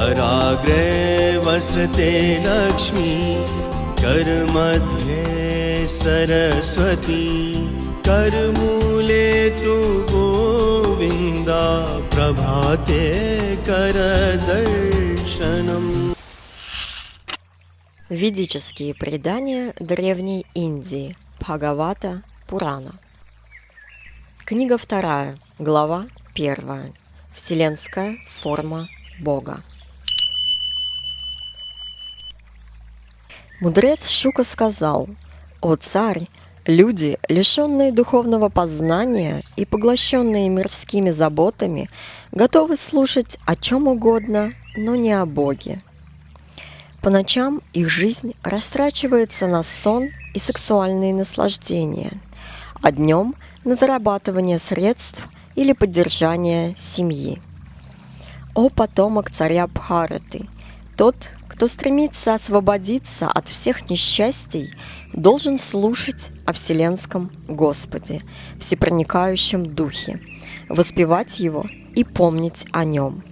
कराग्रे वसते लक्ष्मी करमध्ये सरस्वती करमूले तु गोविन्दा प्रभाते करदर्शनम्. Ведические предания Древней Индии. Бхагавата Пурана. Книга 2, глава 1. Вселенская форма Бога. Мудрец Шука сказал: «О царь, люди, лишенные духовного познания и поглощенные мирскими заботами, готовы слушать о чем угодно, но не о Боге. По ночам их жизнь растрачивается на сон и сексуальные наслаждения, а днем на зарабатывание средств или поддержание семьи. О потомок царя Бхараты, тот, кто стремится освободиться от всех несчастий, должен слушать о Вселенском Господе, всепроникающем Духе, воспевать Его и помнить о Нем.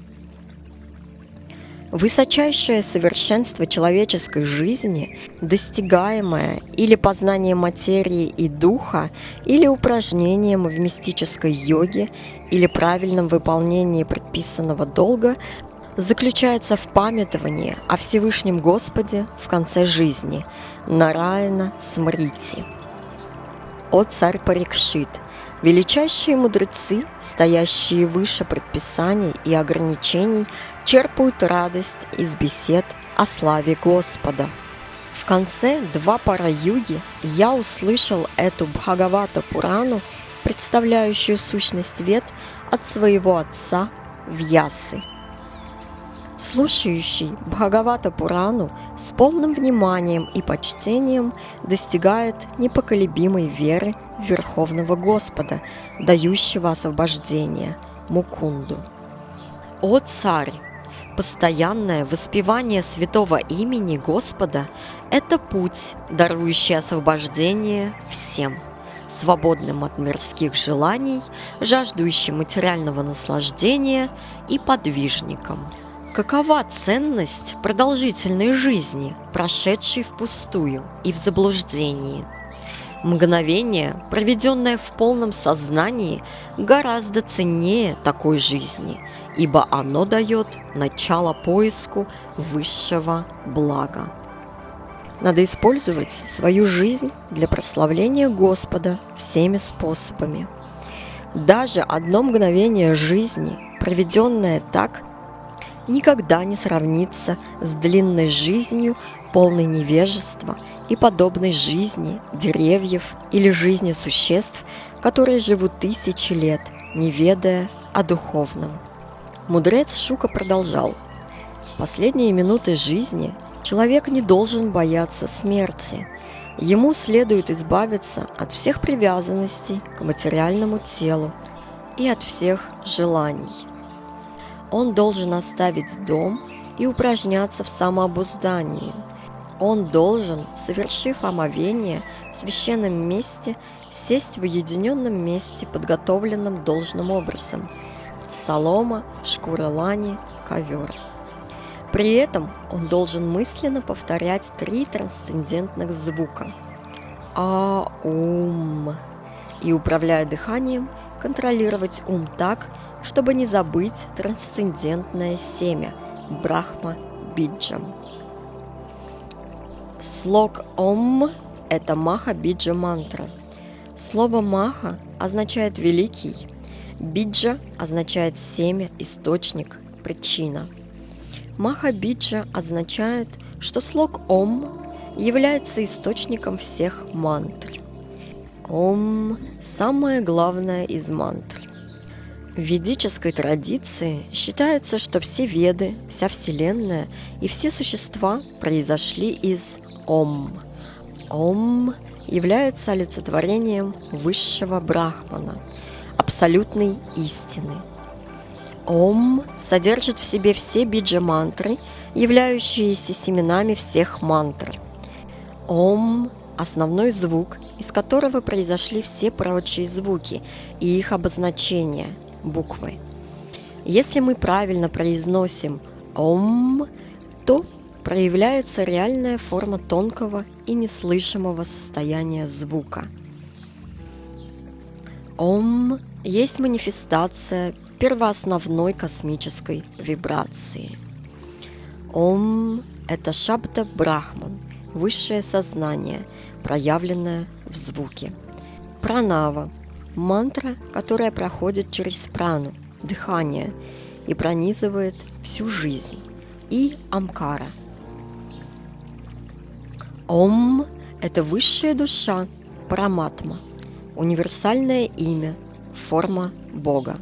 Высочайшее совершенство человеческой жизни, достигаемое или познанием материи и духа, или упражнением в мистической йоге, или правильном выполнении предписанного долга, заключается в памятовании о Всевышнем Господе в конце жизни, Нараяна Смрити. О царь Парикшит! Величайшие мудрецы, стоящие выше предписаний и ограничений, черпают радость из бесед о славе Господа. В конце Двапара-юги я услышал эту Бхагавата Пурану, представляющую сущность вед от своего отца Вьясы. Слушающий Бхагавата Пурану с полным вниманием и почтением достигает непоколебимой веры в Верховного Господа, дающего освобождение, Мукунду. О царь! Постоянное воспевание святого имени Господа – это путь, дарующий освобождение всем, свободным от мирских желаний, жаждущим материального наслаждения и подвижникам. Какова ценность продолжительной жизни, прошедшей впустую и в заблуждении? Мгновение, проведенное в полном сознании, гораздо ценнее такой жизни, ибо оно дает начало поиску высшего блага. Надо использовать свою жизнь для прославления Господа всеми способами. Даже одно мгновение жизни, проведенное так, никогда не сравнится с длинной жизнью, полной невежества и подобной жизни деревьев или жизни существ, которые живут тысячи лет, не ведая о духовном. Мудрец Шука продолжал: «В последние минуты жизни человек не должен бояться смерти. Ему следует избавиться от всех привязанностей к материальному телу и от всех желаний. Он должен оставить дом и упражняться в самообуздании. Он должен, совершив омовение в священном месте, сесть в уединенном месте, подготовленном должным образом: солома, шкура лани, ковер. При этом он должен мысленно повторять 3 трансцендентных звука «А-ум» и, управляя дыханием, контролировать ум так, чтобы не забыть трансцендентное семя Брахма-биджам. Слог «Ом» – это Маха-биджа мантра. Слово «маха» означает «великий», «биджа» означает «семя», «источник», «причина». Маха-биджа означает, что слог «Ом» является источником всех мантр. Ом – самое главное из мантр. В ведической традиции считается, что все веды, вся Вселенная и все существа произошли из Ом. Ом является олицетворением высшего Брахмана, абсолютной истины. Ом содержит в себе все биджа-мантры, являющиеся семенами всех мантр. Ом – основной звук, из которого произошли все прочие звуки и их обозначения – буквы. Если мы правильно произносим Ом, то проявляется реальная форма тонкого и неслышимого состояния звука. Ом есть манифестация первоосновной космической вибрации. Ом – это шабда Брахман, высшее сознание, проявленное в звуке. Пранава – мантра, которая проходит через прану, дыхание, и пронизывает всю жизнь. И Амкара. Ом – это высшая душа, Параматма, универсальное имя, форма Бога.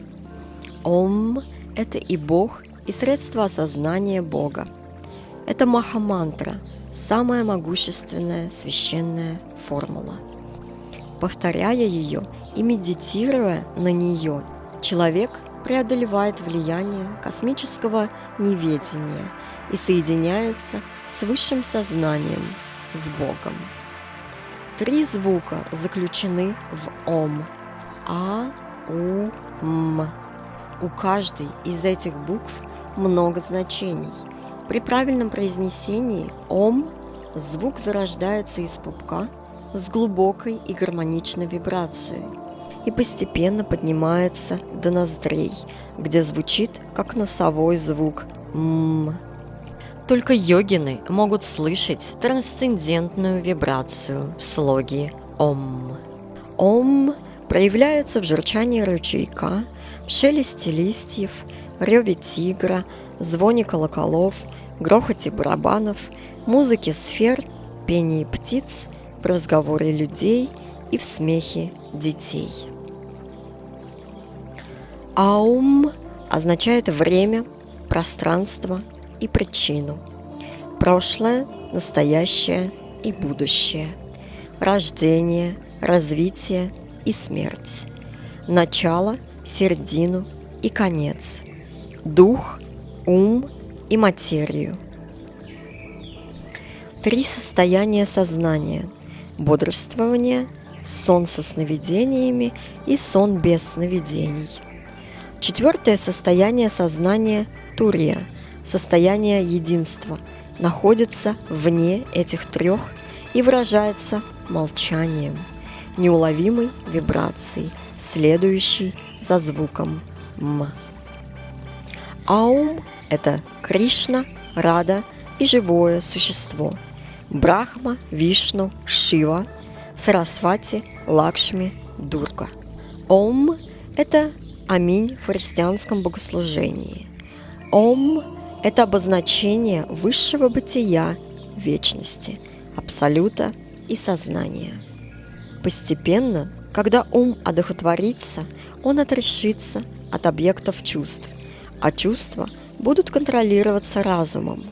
Ом – это и Бог, и средство осознания Бога. Это Махамантра, самая могущественная священная формула. Повторяя ее и медитируя на нее, человек преодолевает влияние космического неведения и соединяется с высшим сознанием, с Богом. 3 звука заключены в Ом – А, У, М. У каждой из этих букв много значений. При правильном произнесении Ом звук зарождается из пупка с глубокой и гармоничной вибрацией и постепенно поднимается до ноздрей, где звучит как носовой звук М. Только йогины могут слышать трансцендентную вибрацию в слоге Ом. Ом проявляется в журчании ручейка, в шелесте листьев, реве тигра, звоне колоколов, грохоте барабанов, музыке сфер, пении птиц, в разговоре людей и в смехе детей. Аум означает время, пространство и причину. Прошлое, настоящее и будущее. Рождение, развитие и смерть. Начало, середину и конец. Дух, ум и материю. 3 состояния сознания: бодрствование, сон со сновидениями и сон без сновидений. 4 состояние сознания – турия, состояние единства, находится вне этих 3 и выражается молчанием, неуловимой вибрацией, следующей за звуком М. Аум – это Кришна, Рада и живое существо. Брахма, Вишну, Шива, Сарасвати, Лакшми, Дурга. Ом – это аминь в христианском богослужении. Ом – это обозначение высшего бытия, вечности, абсолюта и сознания. Постепенно, когда ум одухотворится, он отрешится от объектов чувств, а чувства будут контролироваться разумом.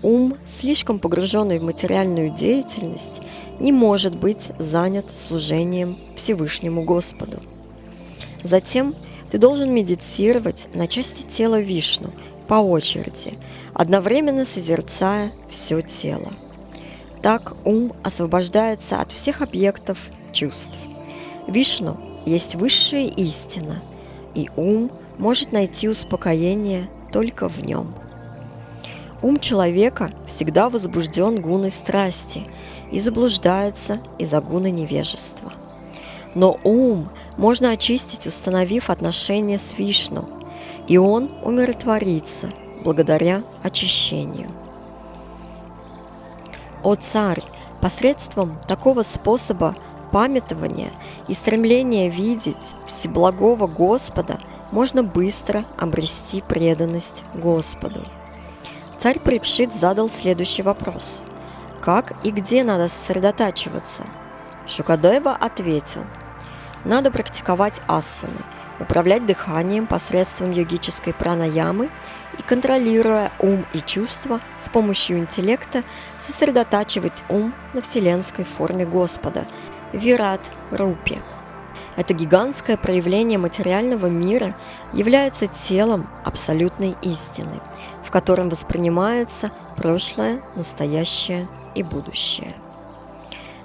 Ум, слишком погруженный в материальную деятельность, не может быть занят служением Всевышнему Господу. Затем ты должен медитировать на части тела Вишну по очереди, одновременно созерцая все тело. Так ум освобождается от всех объектов чувств. Вишну есть высшая истина, и ум может найти успокоение только в нем. Ум человека всегда возбужден гуной страсти и заблуждается из-за гуны невежества. Но ум можно очистить, установив отношения с Вишну, и он умиротворится благодаря очищению. О царь, посредством такого способа памятования и стремления видеть всеблагого Господа можно быстро обрести преданность Господу. Царь Парикшит задал следующий вопрос: как и где надо сосредотачиваться? Шукадева ответил: надо практиковать асаны, управлять дыханием посредством йогической пранаямы и, контролируя ум и чувства, с помощью интеллекта сосредотачивать ум на вселенской форме Господа – Вират Рупе. Это гигантское проявление материального мира является телом абсолютной истины, в котором воспринимается прошлое, настоящее и будущее.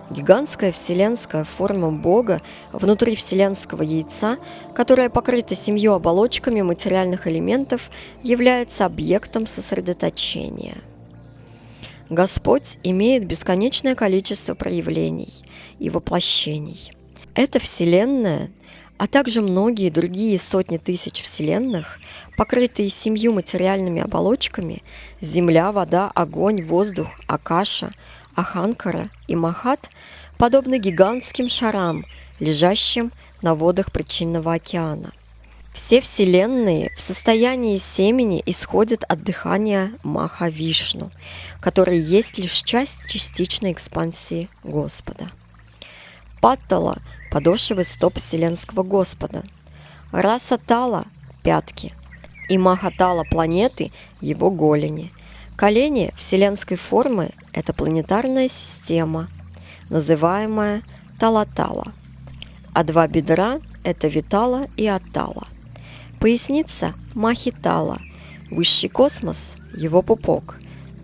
Гигантская вселенская форма Бога внутри вселенского яйца, которая покрыта 7 оболочками материальных элементов, является объектом сосредоточения. Господь имеет бесконечное количество проявлений и воплощений. Эта вселенная, а также многие другие сотни тысяч вселенных, покрытые 7 материальными оболочками – земля, вода, огонь, воздух, акаша, аханкара и махат, подобны гигантским шарам, лежащим на водах причинного океана. Все вселенные в состоянии семени исходят от дыхания Маха-Вишну, который есть лишь часть частичной экспансии Господа. Паттала – подошвы стоп Вселенского Господа, Раса Тала – пятки, и Махатала планеты – его голени. Колени вселенской формы – это планетарная система, называемая Талатала, а 2 бедра – это Витала и Аттала. Поясница – Махитала, высший космос – его пупок,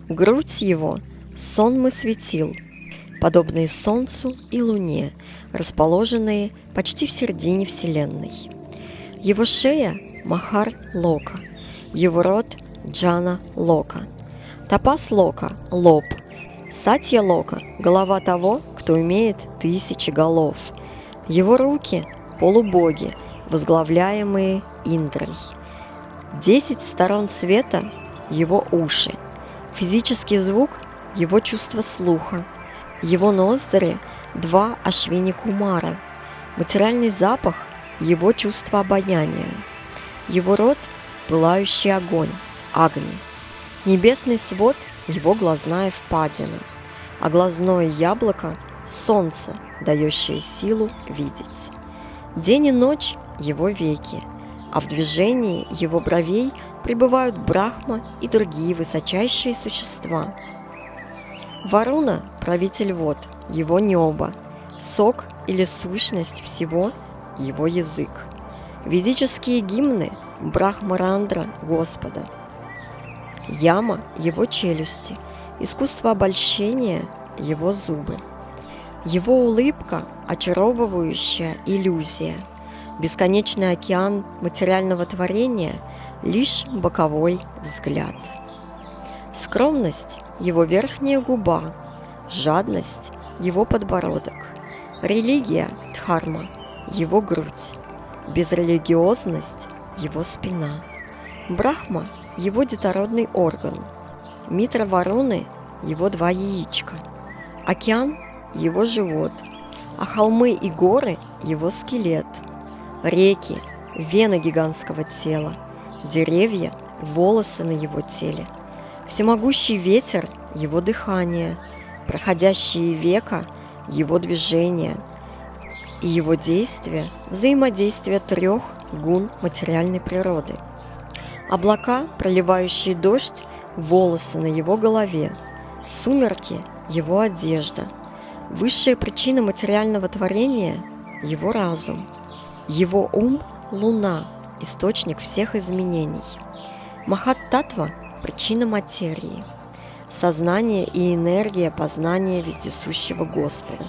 грудь его – сонмы светил, подобные Солнцу и Луне, расположенные почти в середине Вселенной. Его шея – Махар Лока, его рот – Джана Лока, Тапас Лока – лоб, Сатья Лока – голова того, кто имеет 1000 голов, его руки – полубоги, возглавляемые Индрой, 10 сторон света – его уши, физический звук – его чувство слуха, его ноздри – 2 Ашвини Кумара, материальный запах – его чувство обоняния, его рот – пылающий огонь, Агни, небесный свод – его глазная впадина, а глазное яблоко – солнце, дающее силу видеть. День и ночь – его веки, а в движении его бровей пребывают Брахма и другие высочайшие существа. Варуна – правитель вод, его небо, сок или сущность всего – его язык. Ведические гимны – Брахмарандра Господа. Яма – его челюсти, искусство обольщения – его зубы. Его улыбка – очаровывающая иллюзия. Бесконечный океан материального творения – лишь боковой взгляд. Скромность – его верхняя губа, жадность – его подбородок, религия – дхарма – его грудь, безрелигиозность – его спина, Брахма – его детородный орган, Митра Варуны – его 2 яичка, океан – его живот, а холмы и горы – его скелет, реки – вены гигантского тела, деревья – волосы на его теле, всемогущий ветер – его дыхание, проходящие века – его движение и его действия – взаимодействие 3 гун материальной природы. Облака, проливающие дождь, волосы на его голове, сумерки – его одежда, высшая причина материального творения – его разум, его ум – луна, источник всех изменений, Махат-татва – причина материи, сознание и энергия познания вездесущего Господа,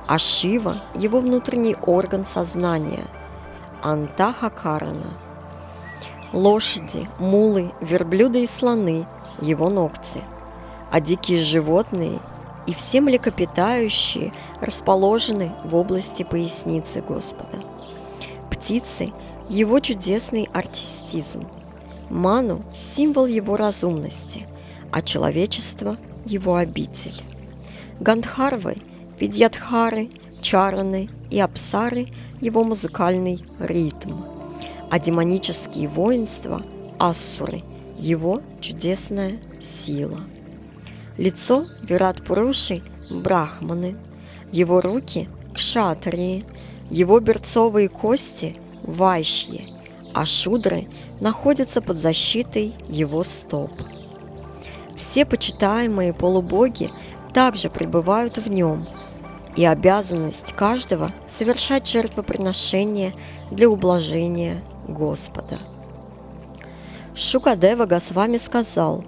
а Шива – его внутренний орган сознания, Антахакарана. Лошади, мулы, верблюды и слоны – его ногти, а дикие животные и все млекопитающие расположены в области поясницы Господа. Птицы – его чудесный артистизм, ману – символ его разумности, а человечество – его обитель. Гандхарвы, Видьядхары, Чараны и Апсары – его музыкальный ритм, а демонические воинства – ассуры – его чудесная сила. Лицо Вират-Пуруши – брахманы, его руки – кшатрии, его берцовые кости – вайшьи, а шудры находятся под защитой его стоп. Все почитаемые полубоги также пребывают в нем, и обязанность каждого – совершать жертвоприношение для ублажения Господа. Шукадева Госвами сказал: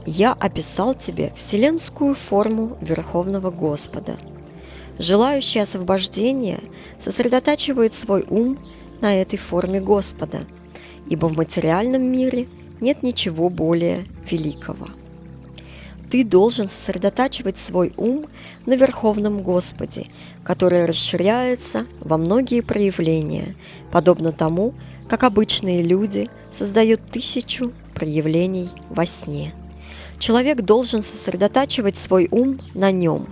я описал тебе вселенскую форму Верховного Господа. Желающий освобождения сосредотачивает свой ум на этой форме Господа, ибо в материальном мире нет ничего более великого. Ты должен сосредотачивать свой ум на Верховном Господе, который расширяется во многие проявления, подобно тому, как обычные люди создают 1000 проявлений во сне. Человек должен сосредотачивать свой ум на нем,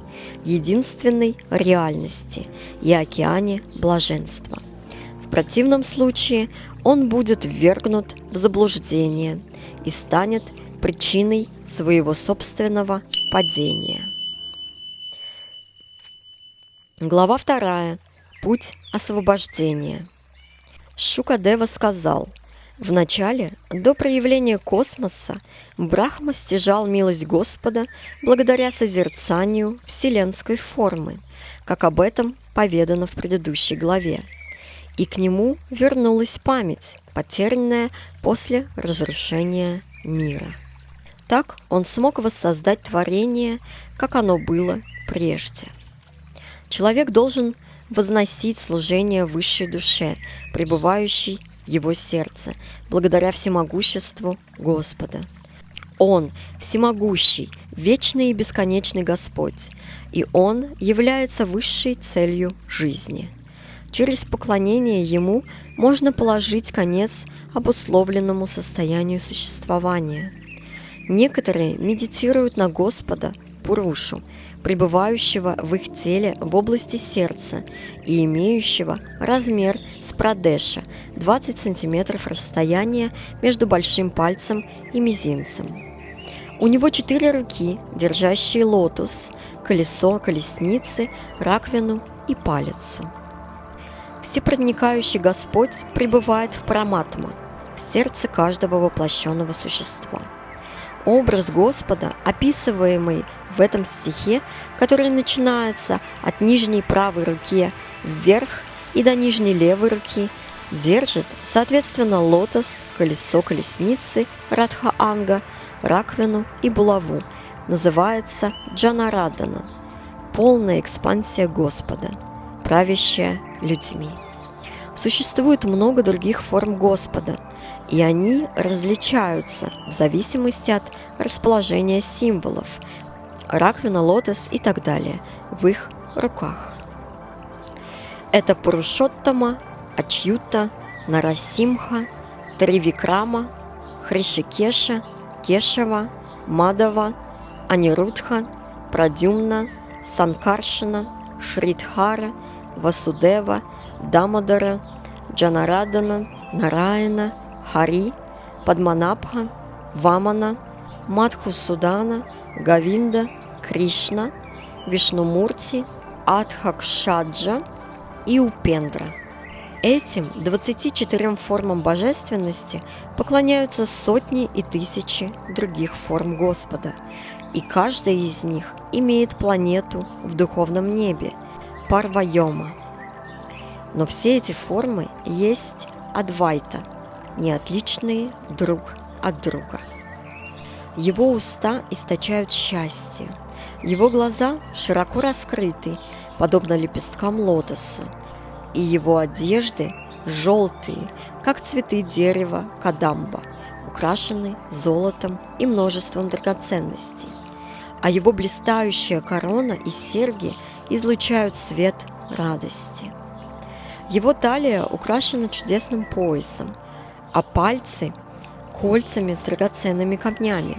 единственной реальности и океане блаженства. В противном случае он будет ввергнут в заблуждение и станет причиной своего собственного падения. Глава 2. Путь освобождения. Шукадева сказал: «Вначале, до проявления космоса, Брахма стяжал милость Господа благодаря созерцанию вселенской формы, как об этом поведано в предыдущей главе, и к нему вернулась память, потерянная после разрушения мира. Так он смог воссоздать творение, как оно было прежде. Человек должен возносить служение высшей душе, пребывающей в его сердце, благодаря всемогуществу Господа. Он – всемогущий, вечный и бесконечный Господь, и Он является высшей целью жизни. Через поклонение Ему можно положить конец обусловленному состоянию существования. Некоторые медитируют на Господа, Пурушу, пребывающего в их теле в области сердца и имеющего размер спрадеша 20 см расстояния между большим пальцем и мизинцем. У него 4 руки, держащие лотос, колесо, колесницы, раковину и палицу. Всепроникающий Господь пребывает в Параматма, в сердце каждого воплощенного существа. Образ Господа, описываемый в этом стихе, который начинается от нижней правой руки вверх и до нижней левой руки, держит, соответственно, лотос, колесо колесницы, Радха-анга, раковину и булаву, называется Джанарадана, полная экспансия Господа, правящая людьми. Существует много других форм Господа, и они различаются в зависимости от расположения символов, раковина, лотос и так далее, в их руках. Это Пурушоттама, Ачьюта, Нарасимха, Тривикрама, Хришикеша, Кешава, Мадава, Анирудха, Прадюмна, Санкаршина, Шридхара, Васудева, Дамодара, Джанарадана, Нараяна, Хари, Падманабха, Вамана, Мадхусудана, Гавинда, Кришна, Вишнумурти, Адхакшаджа и Упендра. Этим 24 формам божественности поклоняются сотни и тысячи других форм Господа, и каждая из них имеет планету в духовном небе – Парвайома. Но все эти формы есть Адвайта, неотличные друг от друга. Его уста источают счастье, его глаза широко раскрыты, подобно лепесткам лотоса, и его одежды желтые, как цветы дерева кадамба, украшены золотом и множеством драгоценностей, а его блистающая корона и серьги излучают свет радости. Его талия украшена чудесным поясом, а пальцы – кольцами с драгоценными камнями.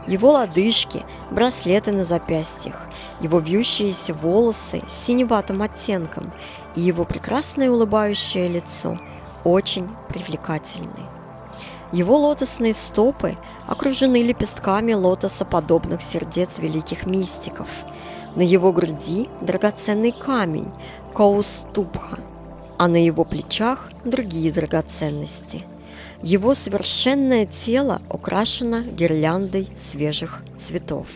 Его лодыжки – браслеты на запястьях, его вьющиеся волосы с синеватым оттенком и его прекрасное улыбающее лицо очень привлекательны. Его лотосные стопы окружены лепестками лотосоподобных сердец великих мистиков. На его груди драгоценный камень – Каустубха, а на его плечах другие драгоценности. Его совершенное тело украшено гирляндой свежих цветов.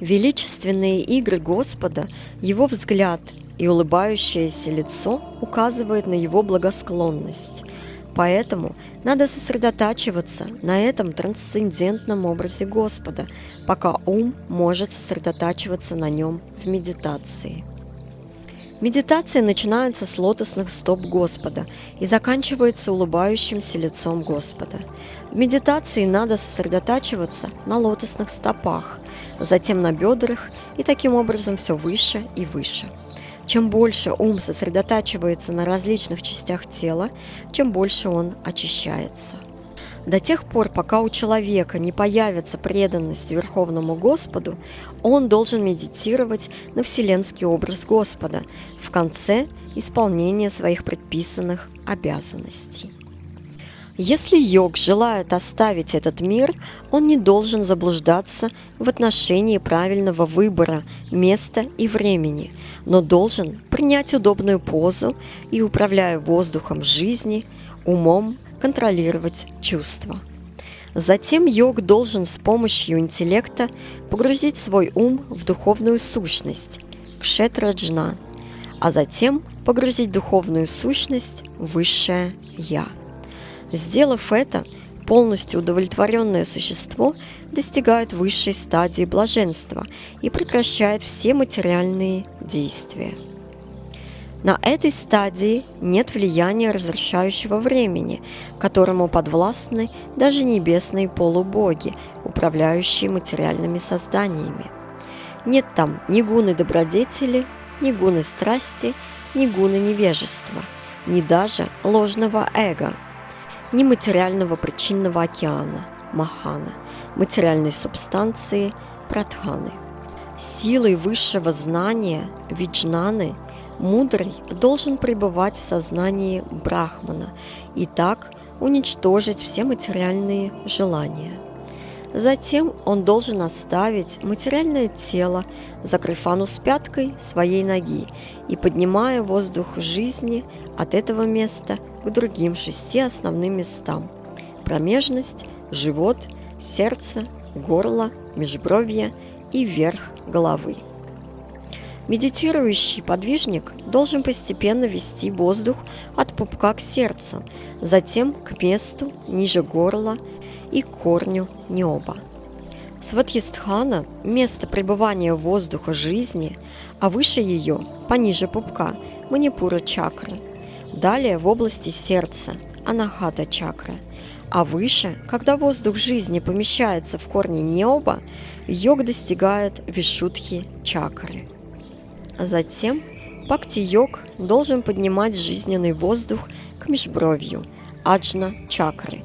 Величественные игры Господа, его взгляд и улыбающееся лицо указывают на его благосклонность. Поэтому надо сосредотачиваться на этом трансцендентном образе Господа, пока ум может сосредотачиваться на нем в медитации. Медитация начинается с лотосных стоп Господа и заканчивается улыбающимся лицом Господа. В медитации надо сосредотачиваться на лотосных стопах, затем на бедрах и таким образом все выше и выше. Чем больше ум сосредотачивается на различных частях тела, чем больше он очищается. До тех пор, пока у человека не появится преданность Верховному Господу, он должен медитировать на вселенский образ Господа в конце исполнения своих предписанных обязанностей. Если йог желает оставить этот мир, он не должен заблуждаться в отношении правильного выбора места и времени, но должен принять удобную позу и, управляя воздухом жизни, умом контролировать чувства. Затем йог должен с помощью интеллекта погрузить свой ум в духовную сущность – кшетра-джна, а затем погрузить духовную сущность в высшее «Я». Сделав это, полностью удовлетворенное существо достигает высшей стадии блаженства и прекращает все материальные действия. На этой стадии нет влияния разрушающего времени, которому подвластны даже небесные полубоги, управляющие материальными созданиями. Нет там ни гуны добродетели, ни гуны страсти, ни гуны невежества, ни даже ложного эго, ни материального причинного океана, махана, материальной субстанции, пратханы. Силой высшего знания, виджнаны, мудрый должен пребывать в сознании Брахмана и так уничтожить все материальные желания. Затем он должен оставить материальное тело, закрыв анус пяткой своей ноги и поднимая воздух жизни от этого места к другим 6 основным местам – промежность, живот, сердце, горло, межбровье и верх головы. Медитирующий подвижник должен постепенно вести воздух от пупка к сердцу, затем к месту ниже горла и к корню неба. Сватхистхана – место пребывания воздуха жизни, а выше ее, пониже пупка, манипура чакра. Далее в области сердца – анахата чакра. А выше, когда воздух жизни помещается в корне неба, йог достигает вишудхи чакры. Затем бхакти-йог должен поднимать жизненный воздух к межбровью, аджна чакры.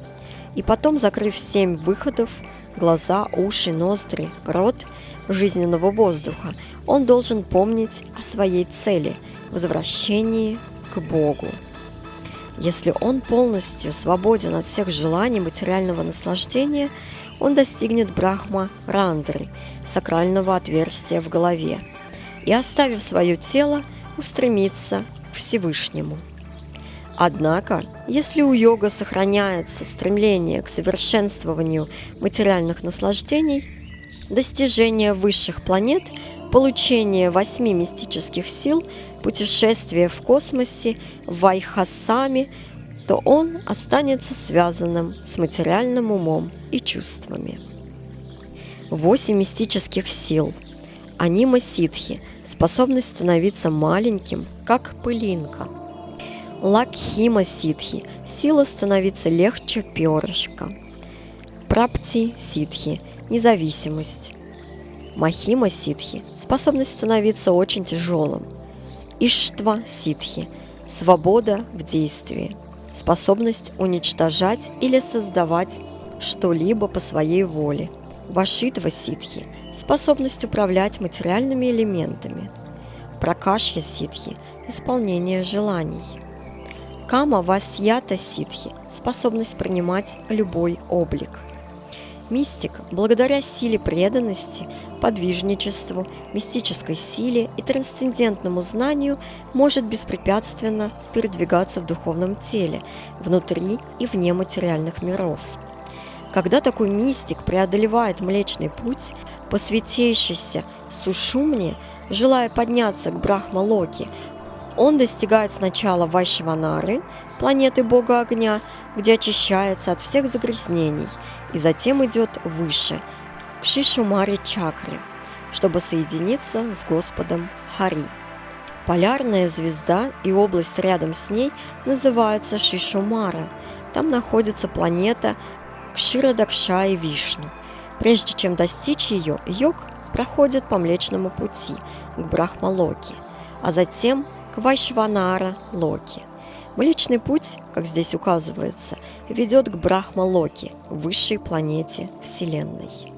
И потом, закрыв 7 выходов, глаза, уши, ноздри, рот жизненного воздуха, он должен помнить о своей цели – возвращении к Богу. Если он полностью свободен от всех желаний материального наслаждения, он достигнет брахма-рандры, сакрального отверстия в голове, и, оставив свое тело, устремится к Всевышнему. Однако, если у йога сохраняется стремление к совершенствованию материальных наслаждений, достижение высших планет, получение 8 мистических сил, путешествие в космосе, вайхасами, то он останется связанным с материальным умом и чувствами. 8 мистических сил. Анима-ситхи – способность становиться маленьким, как пылинка. Лакхима-ситхи – сила становиться легче перышка. Прапти-ситхи – независимость. Махима-ситхи – способность становиться очень тяжелым. Иштва-ситхи – свобода в действии, способность уничтожать или создавать что-либо по своей воле. Вашитва-ситхи – способность управлять материальными элементами. Пракашья-ситхи – исполнение желаний. Кама-васьята-ситхи – способность принимать любой облик. Мистик, благодаря силе преданности, подвижничеству, мистической силе и трансцендентному знанию, может беспрепятственно передвигаться в духовном теле, внутри и вне материальных миров. Когда такой мистик преодолевает Млечный Путь, по святейшейся Сушумне, желая подняться к Брахма-локе, Он достигает сначала Вайшванары, планеты бога огня, где очищается от всех загрязнений, и затем идет выше, к Шишумаре чакре, чтобы соединиться с Господом Хари. Полярная звезда и область рядом с ней называются Шишумара. Там находится планета Кширадакшаи Вишну. Прежде чем достичь ее, йог проходит по Млечному пути к Брахма-Локе, а затем к Вайшванара-Локе. Млечный путь, как здесь указывается, ведет к Брахма-Локе, высшей планете Вселенной.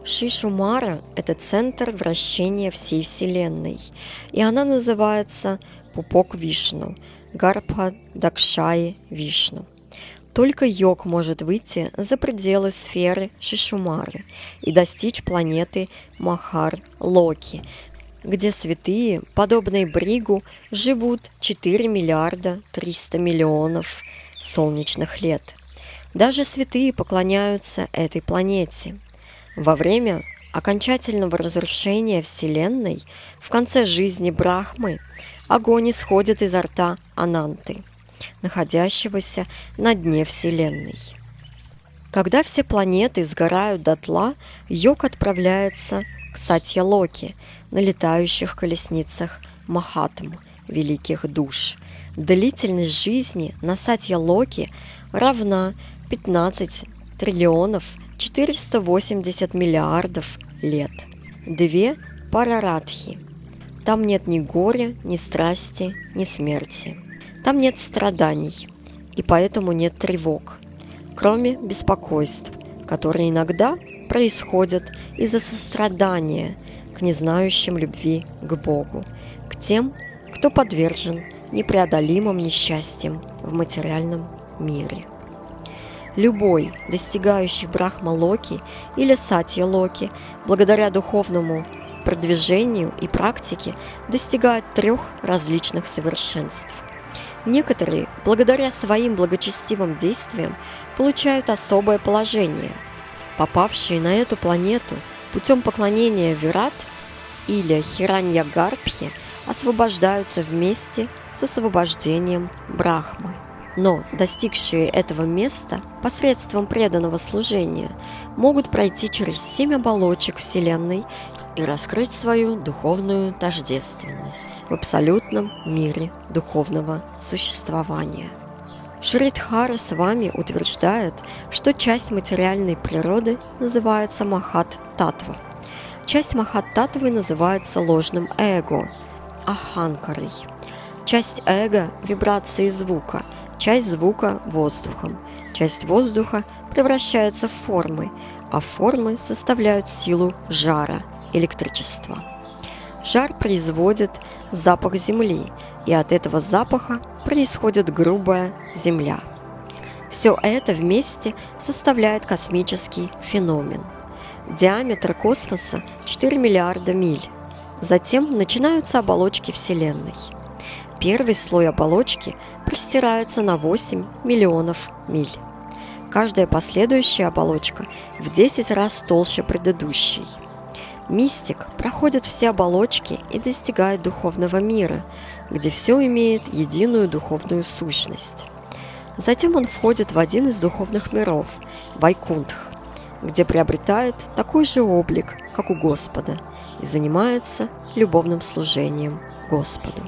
Шишумара – это центр вращения всей Вселенной, и она называется пупок Вишну, Гарбха Дакшаи Вишну. Только йог может выйти за пределы сферы Шишумары и достичь планеты Махар-Локи, где святые, подобные Бригу, живут 4 миллиарда 300 миллионов солнечных лет. Даже святые поклоняются этой планете. Во время окончательного разрушения Вселенной, в конце жизни Брахмы, огонь исходит изо рта Ананты, находящегося на дне Вселенной. Когда все планеты сгорают дотла, йог отправляется к Сатья-Локе на летающих колесницах Махатм, великих душ. Длительность жизни на Сатья-Локе равна 15 триллионов 480 миллиардов лет. 2 Парарадхи. Там нет ни горя, ни страсти, ни смерти. Там нет страданий, и поэтому нет тревог, кроме беспокойств, которые иногда происходят из-за сострадания к незнающим любви к Богу, к тем, кто подвержен непреодолимым несчастьям в материальном мире. Любой, достигающий Брахма-Локи или Сатья-Локи, благодаря духовному продвижению и практике, достигает 3 различных совершенств. Некоторые, благодаря своим благочестивым действиям, получают особое положение. Попавшие на эту планету путем поклонения Вират или Хираньягарбхе освобождаются вместе с освобождением Брахмы. Но достигшие этого места посредством преданного служения могут пройти через 7 оболочек Вселенной и раскрыть свою духовную тождественность в абсолютном мире духовного существования. Шридхара Свами утверждает, что часть материальной природы называется Махат-Татва. Часть Махат-Татвы называется ложным эго, аханкарой. Часть эго – вибрации звука, часть звука – воздухом. Часть воздуха превращается в формы, а формы составляют силу жара, электричества. Жар производит запах земли, и от этого запаха происходит грубая земля. Все это вместе составляет космический феномен. Диаметр космоса 4 миллиарда миль. Затем начинаются оболочки Вселенной. Первый слой оболочки простирается на 8 миллионов миль. Каждая последующая оболочка в 10 раз толще предыдущей. Мистик проходит все оболочки и достигает духовного мира, где все имеет единую духовную сущность. Затем он входит в один из духовных миров – Вайкунтх, где приобретает такой же облик, как у Господа, и занимается любовным служением Господу.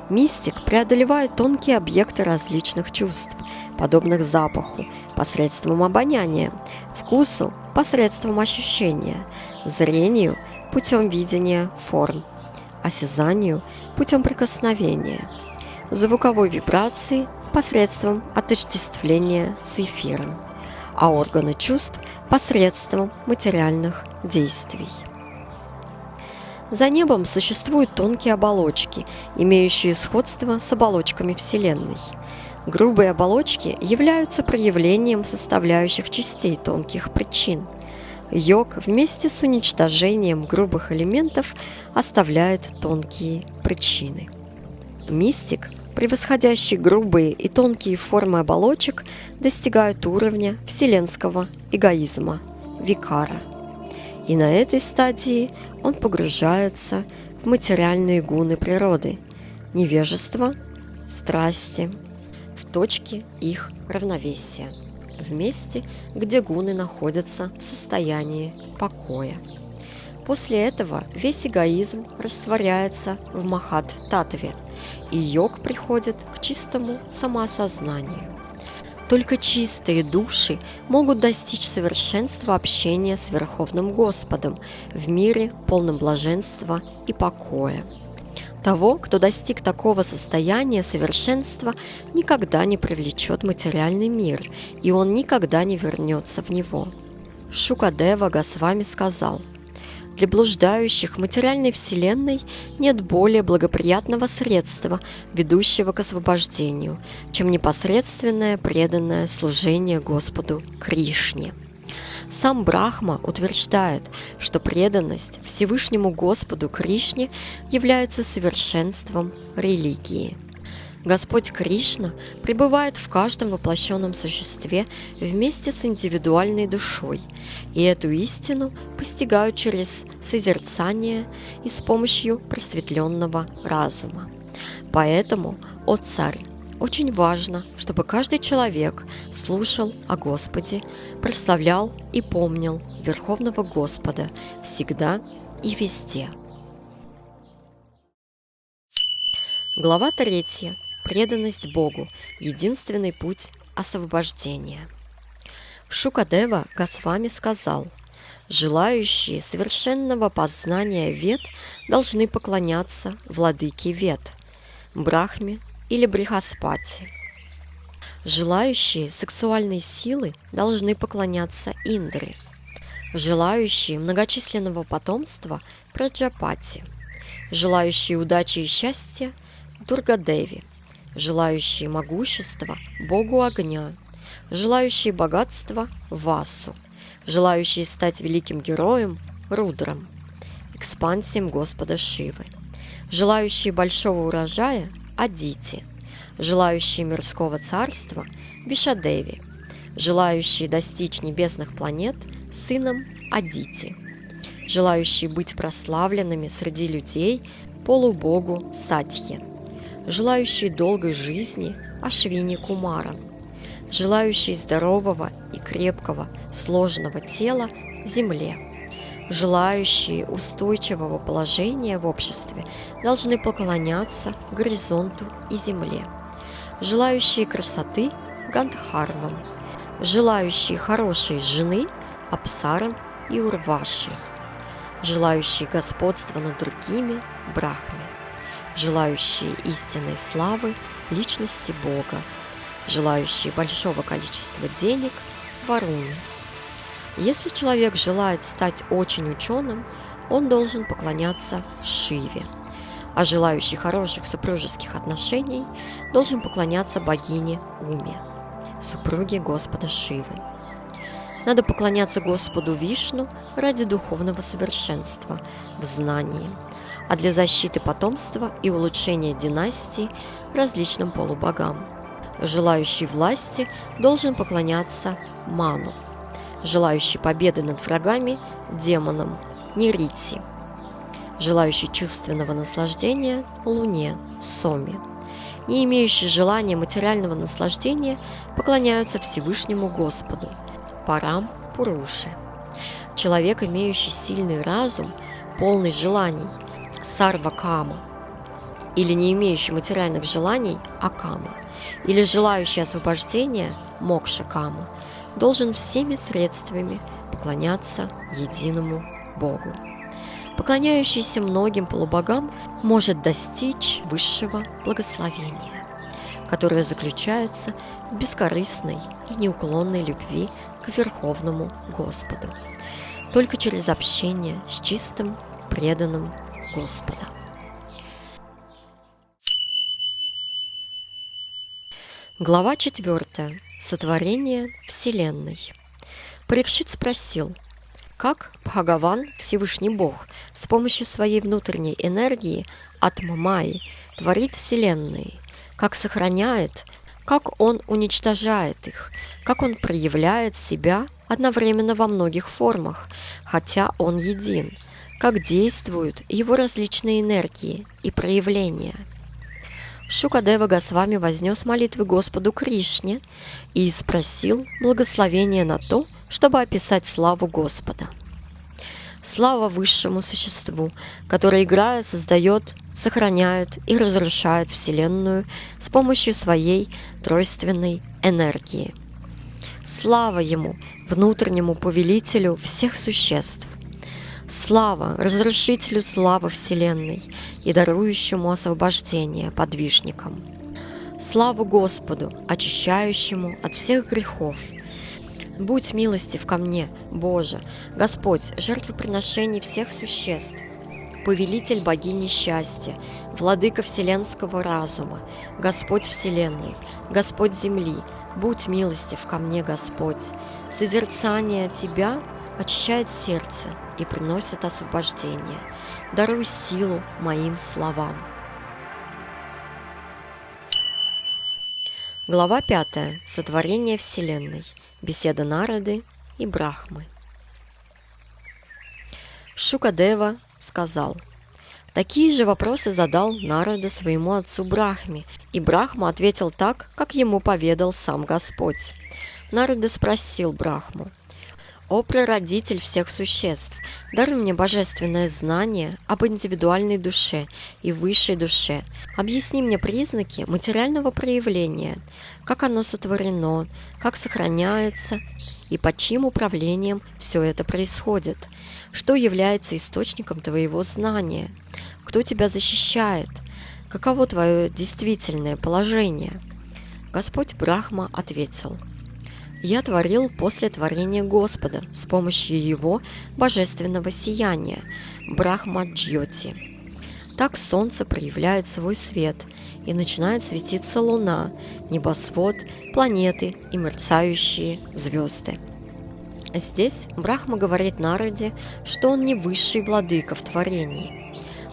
Мистик преодолевает тонкие объекты различных чувств, подобных запаху, посредством обоняния, вкусу, посредством ощущения, зрению, путем видения форм, осязанию, путем прикосновения, звуковой вибрации, посредством отождествления с эфиром, а органы чувств посредством материальных действий. За небом существуют тонкие оболочки, имеющие сходство с оболочками Вселенной. Грубые оболочки являются проявлением составляющих частей тонких причин. Йог вместе с уничтожением грубых элементов оставляет тонкие причины. Мистик, превосходящий грубые и тонкие формы оболочек, достигает уровня вселенского эгоизма – викара. И на этой стадии он погружается в материальные гуны природы, невежества, страсти в точке их равновесия, в месте, где гуны находятся в состоянии покоя. После этого весь эгоизм растворяется в Махат-татве, и йог приходит к чистому самоосознанию. Только чистые души могут достичь совершенства общения с Верховным Господом в мире, полном блаженства и покоя. Того, кто достиг такого состояния совершенства, никогда не привлечет материальный мир, и он никогда не вернется в него. Шукадева Госвами сказал: «Для блуждающих в материальной вселенной нет более благоприятного средства, ведущего к освобождению, чем непосредственное преданное служение Господу Кришне». Сам Брахма утверждает, что преданность Всевышнему Господу Кришне является совершенством религии. Господь Кришна пребывает в каждом воплощенном существе вместе с индивидуальной душой, и эту истину постигают через созерцание и с помощью просветленного разума. Поэтому, о царь, очень важно, чтобы каждый человек слушал о Господе, прославлял и помнил Верховного Господа всегда и везде. Глава 3. Преданность Богу – единственный путь освобождения. Шукадева Госвами сказал: «Желающие совершенного познания Вед должны поклоняться владыке Вед, Брахме или Брихаспати. Желающие сексуальной силы должны поклоняться Индре, желающие многочисленного потомства – Праджапати, желающие удачи и счастья – Дургадеви, желающие могущества – Богу огня, желающие богатства – Васу, желающие стать великим героем – Рудрам, экспансиям Господа Шивы, желающие большого урожая – Адити, желающие мирского царства – Вишадеви, желающие достичь небесных планет – сыном Адити, желающие быть прославленными среди людей – полубогу Сатье, желающие долгой жизни – Ашвини Кумара, желающие здорового и крепкого сложного тела – Земле, желающие устойчивого положения в обществе должны поклоняться горизонту и земле, желающие красоты – Гандхарвам, желающие хорошей жены – Апсарам и Урваши, желающие господства над другими – Брахме, желающие истинной славы – личности Бога, желающие большого количества денег – Варуне. Если человек желает стать очень ученым, он должен поклоняться Шиве, а желающий хороших супружеских отношений должен поклоняться богине Уме, супруге Господа Шивы. Надо поклоняться Господу Вишну ради духовного совершенства в знании, а для защиты потомства и улучшения династии различным полубогам. Желающий власти должен поклоняться Ману, желающий победы над врагами – демонам Нерити, желающий чувственного наслаждения – Луне Соме, не имеющие желания материального наслаждения поклоняются Всевышнему Господу Парам Пуруши. Человек, имеющий сильный разум, полный желаний – Сарва Кама, или не имеющий материальных желаний – Акама, или желающий освобождения – Мокша Кама, должен всеми средствами поклоняться единому Богу. Поклоняющийся многим полубогам может достичь высшего благословения, которое заключается в бескорыстной и неуклонной любви к Верховному Господу, только через общение с чистым, преданным Господа. Глава 4. Сотворение Вселенной. Парикшит спросил, как Бхагаван, Всевышний Бог, с помощью своей внутренней энергии Атма-майи творит Вселенные, как сохраняет, как Он уничтожает их, как Он проявляет себя одновременно во многих формах, хотя Он един, как действуют Его различные энергии и проявления. Шукадева Госвами вознес молитвы Господу Кришне и спросил благословения на то, чтобы описать славу Господа. Слава высшему существу, которое, играя, создает, сохраняет и разрушает Вселенную с помощью своей тройственной энергии. Слава Ему, внутреннему повелителю всех существ. Слава разрушителю славы Вселенной и дарующему освобождение подвижникам. Славу Господу, очищающему от всех грехов. Будь милостив ко мне, Боже, Господь, жертвоприношений всех существ, повелитель богини счастья, владыка вселенского разума, Господь Вселенной, Господь земли, будь милостив ко мне, Господь. Созерцание Тебя очищает сердце и приносит освобождение. Даруй силу моим словам. Глава 5. Сотворение Вселенной. Беседа Нарады и Брахмы. Шукадева сказал: такие же вопросы задал Нарада своему отцу Брахме, и Брахма ответил так, как ему поведал сам Господь. Нарада спросил Брахму: «О прародитель всех существ, даруй мне божественное знание об индивидуальной душе и высшей душе. Объясни мне признаки материального проявления, как оно сотворено, как сохраняется и под чьим управлением все это происходит. Что является источником твоего знания? Кто тебя защищает? Каково твое действительное положение?» Господь Брахма ответил: «Я творил после творения Господа с помощью Его божественного сияния, Брахма-джьоти. Так солнце проявляет свой свет, и начинает светиться луна, небосвод, планеты и мерцающие звезды». Здесь Брахма говорит Нараде, что он не высший владыка в творении.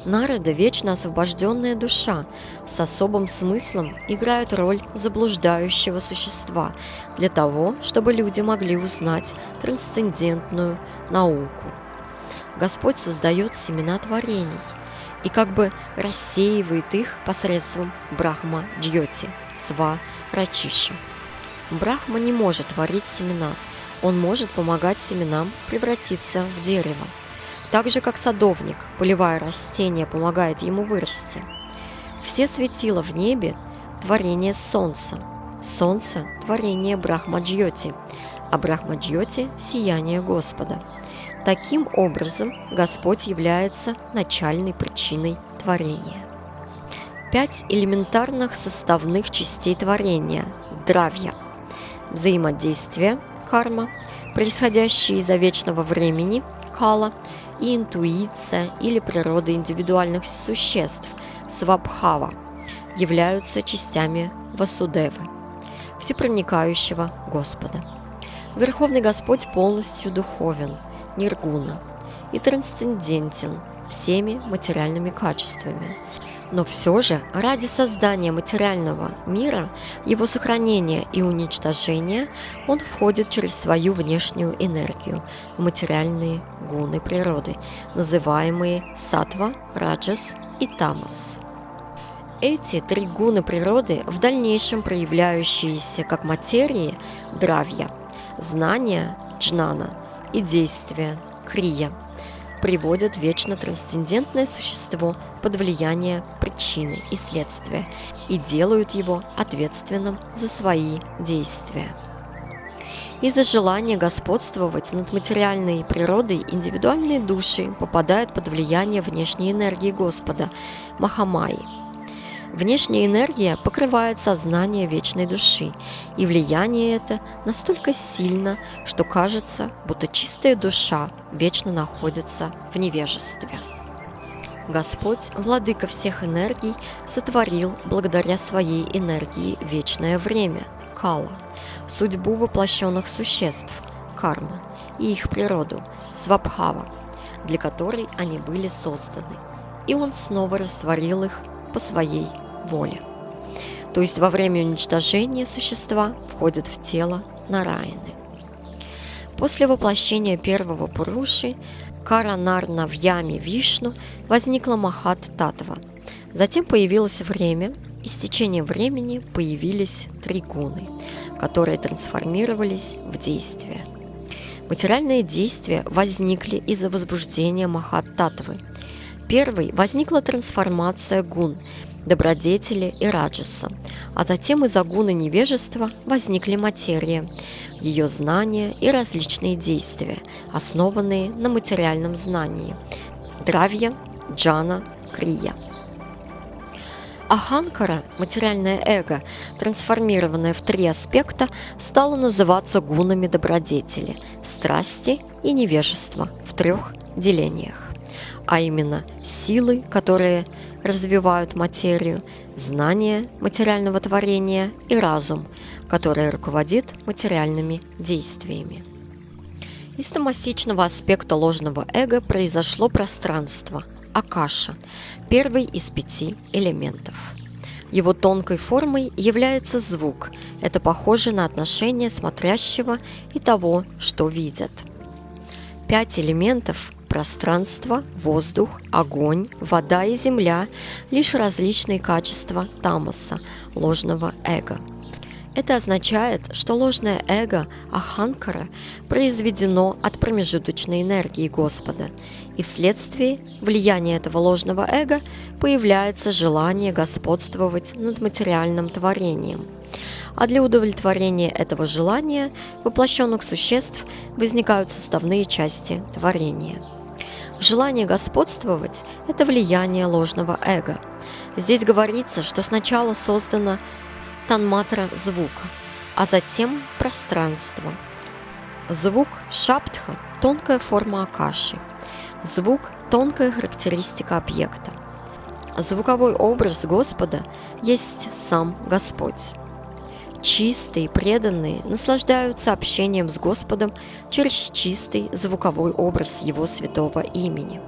Нарада – вечно освобожденная душа, с особым смыслом играет роль заблуждающего существа для того, чтобы люди могли узнать трансцендентную науку. Господь создает семена творений и как бы рассеивает их посредством Брахма-джьоти, сва-рачиши. Брахма не может творить семена, он может помогать семенам превратиться в дерево. Так же, как садовник, поливая растения, помогает ему вырасти. Все светила в небе – творение Солнца. Солнце – творение Брахма-джьоти, а Брахма-джьоти – сияние Господа. Таким образом, Господь является начальной причиной творения. 5 элементарных составных частей творения – дравья. Взаимодействие – карма, происходящие из-за вечного времени – кала, и интуиция или природа индивидуальных существ, свабхава, являются частями Васудевы, всепроникающего Господа. Верховный Господь полностью духовен, ниргуна, и трансцендентен всеми материальными качествами. Но все же ради создания материального мира, его сохранения и уничтожения он входит через свою внешнюю энергию в материальные гуны природы, называемые саттва, раджас и тамас. Эти 3 гуны природы, в дальнейшем проявляющиеся как материи, дравья, знания, джнана, и действия, крия, приводят вечно трансцендентное существо под влияние причины и следствия и делают его ответственным за свои действия. Из-за желания господствовать над материальной природой индивидуальные души попадают под влияние внешней энергии Господа, Махамайи. Внешняя энергия покрывает сознание вечной души, и влияние это настолько сильно, что кажется, будто чистая душа вечно находится в невежестве. Господь, владыка всех энергий, сотворил благодаря своей энергии вечное время, кала, судьбу воплощенных существ, карма, и их природу, свабхава, для которой они были созданы, и Он снова растворил их по своей воле. То есть во время уничтожения существа входят в тело Нараяны. После воплощения первого Пуруши, Каранарна в яме Вишну, возникла Махат Татва. Затем появилось время, и с течением времени появились 3 гуны, которые трансформировались в действие. Материальные действия возникли из-за возбуждения Махат-татвы. Первой возникла трансформация гун, добродетели и раджаса, а затем из-за гуны невежества возникли материя, ее знания и различные действия, основанные на материальном знании – дравья, джана, крия. Аханкара, материальное эго, трансформированное в 3 аспекта, стало называться гунами добродетели, страсти и невежества в 3 делениях, а именно силы, которые развивают материю, знание материального творения и разум, который руководит материальными действиями. Из тамасичного аспекта ложного эго произошло пространство – Акаша, первый из 5 элементов. Его тонкой формой является звук. Это похоже на отношение смотрящего и того, что видят. 5 элементов – пространство, воздух, огонь, вода и земля – лишь различные качества тамаса, ложного эго. Это означает, что ложное эго Аханкара произведено от промежуточной энергии Господа, и вследствие влияния этого ложного эго появляется желание господствовать над материальным творением. А для удовлетворения этого желания воплощенных существ возникают составные части творения. Желание господствовать – это влияние ложного эго. Здесь говорится, что сначала создано танматра звука, а затем пространство. Звук шаптха – тонкая форма акаши. Звук – тонкая характеристика объекта. Звуковой образ Господа есть сам Господь. Чистые, преданные наслаждаются общением с Господом через чистый звуковой образ Его святого имени.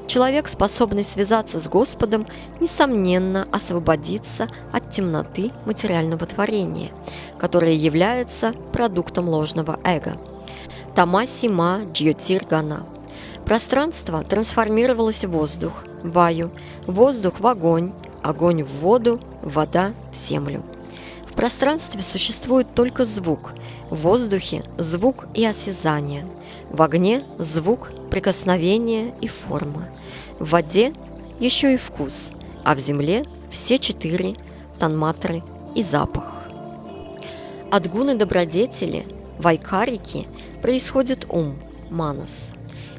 Человек, способный связаться с Господом, несомненно освободится от темноты материального творения, которое является продуктом ложного эго. Тамаси ма джьотир гана. Пространство трансформировалось в воздух, ваю, воздух в огонь, огонь в воду, вода в землю. В пространстве существует только звук, в воздухе – звук и осязание, в огне – звук, прикосновение и форма, в воде – еще и вкус, а в земле – все 4 танматры и запах. От гуны добродетели, вайкарики, происходит ум, манас,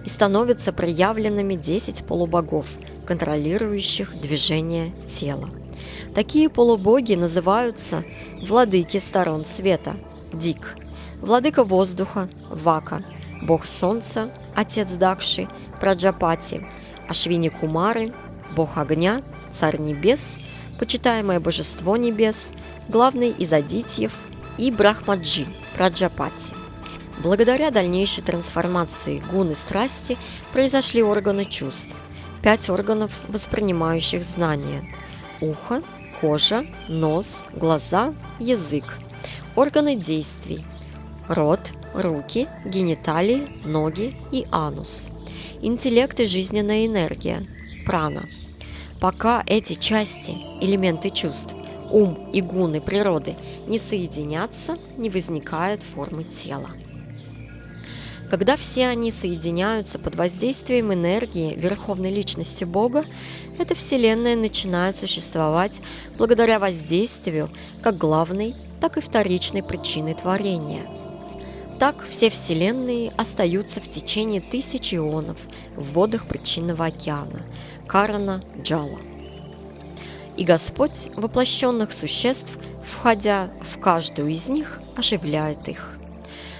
и становятся проявленными 10 полубогов, контролирующих движение тела. Такие полубоги называются владыки сторон света, Дик, владыка воздуха, Вака, бог солнца, отец Дакши, Праджапати, Ашвини Кумары, бог огня, царь небес, почитаемое божество небес, главный из адитьев и Брахмаджи, Праджапати. Благодаря дальнейшей трансформации гуны страсти произошли органы чувств, 5 органов, воспринимающих знания – ухо, кожа, нос, глаза, язык, органы действий – рот, руки, гениталии, ноги и анус, интеллект и жизненная энергия – прана. Пока эти части, элементы чувств, ум и гуны природы не соединятся, не возникает формы тела. Когда все они соединяются под воздействием энергии Верховной Личности Бога, эта Вселенная начинает существовать благодаря воздействию как главной, так и вторичной причины творения. Так все Вселенные остаются в течение 1000 ионов в водах причинного океана – Карана Джала. И Господь воплощенных существ, входя в каждую из них, оживляет их.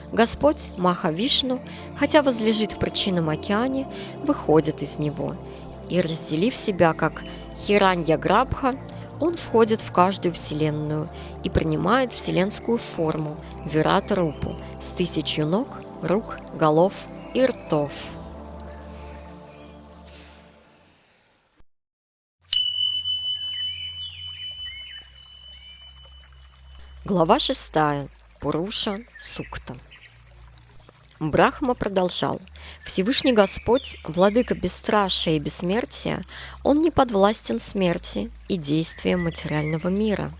Господь Маха-Вишну, хотя возлежит в причинном океане, выходит из него, и, разделив себя как Хиранья-Грабха, он входит в каждую вселенную и принимает вселенскую форму Вират-Рупу с 1000 ног, рук, голов и ртов. Глава 6. Пуруша Сукта. Брахма продолжал. Всевышний Господь, владыка бесстрашия и бессмертия, Он не подвластен смерти и действиям материального мира.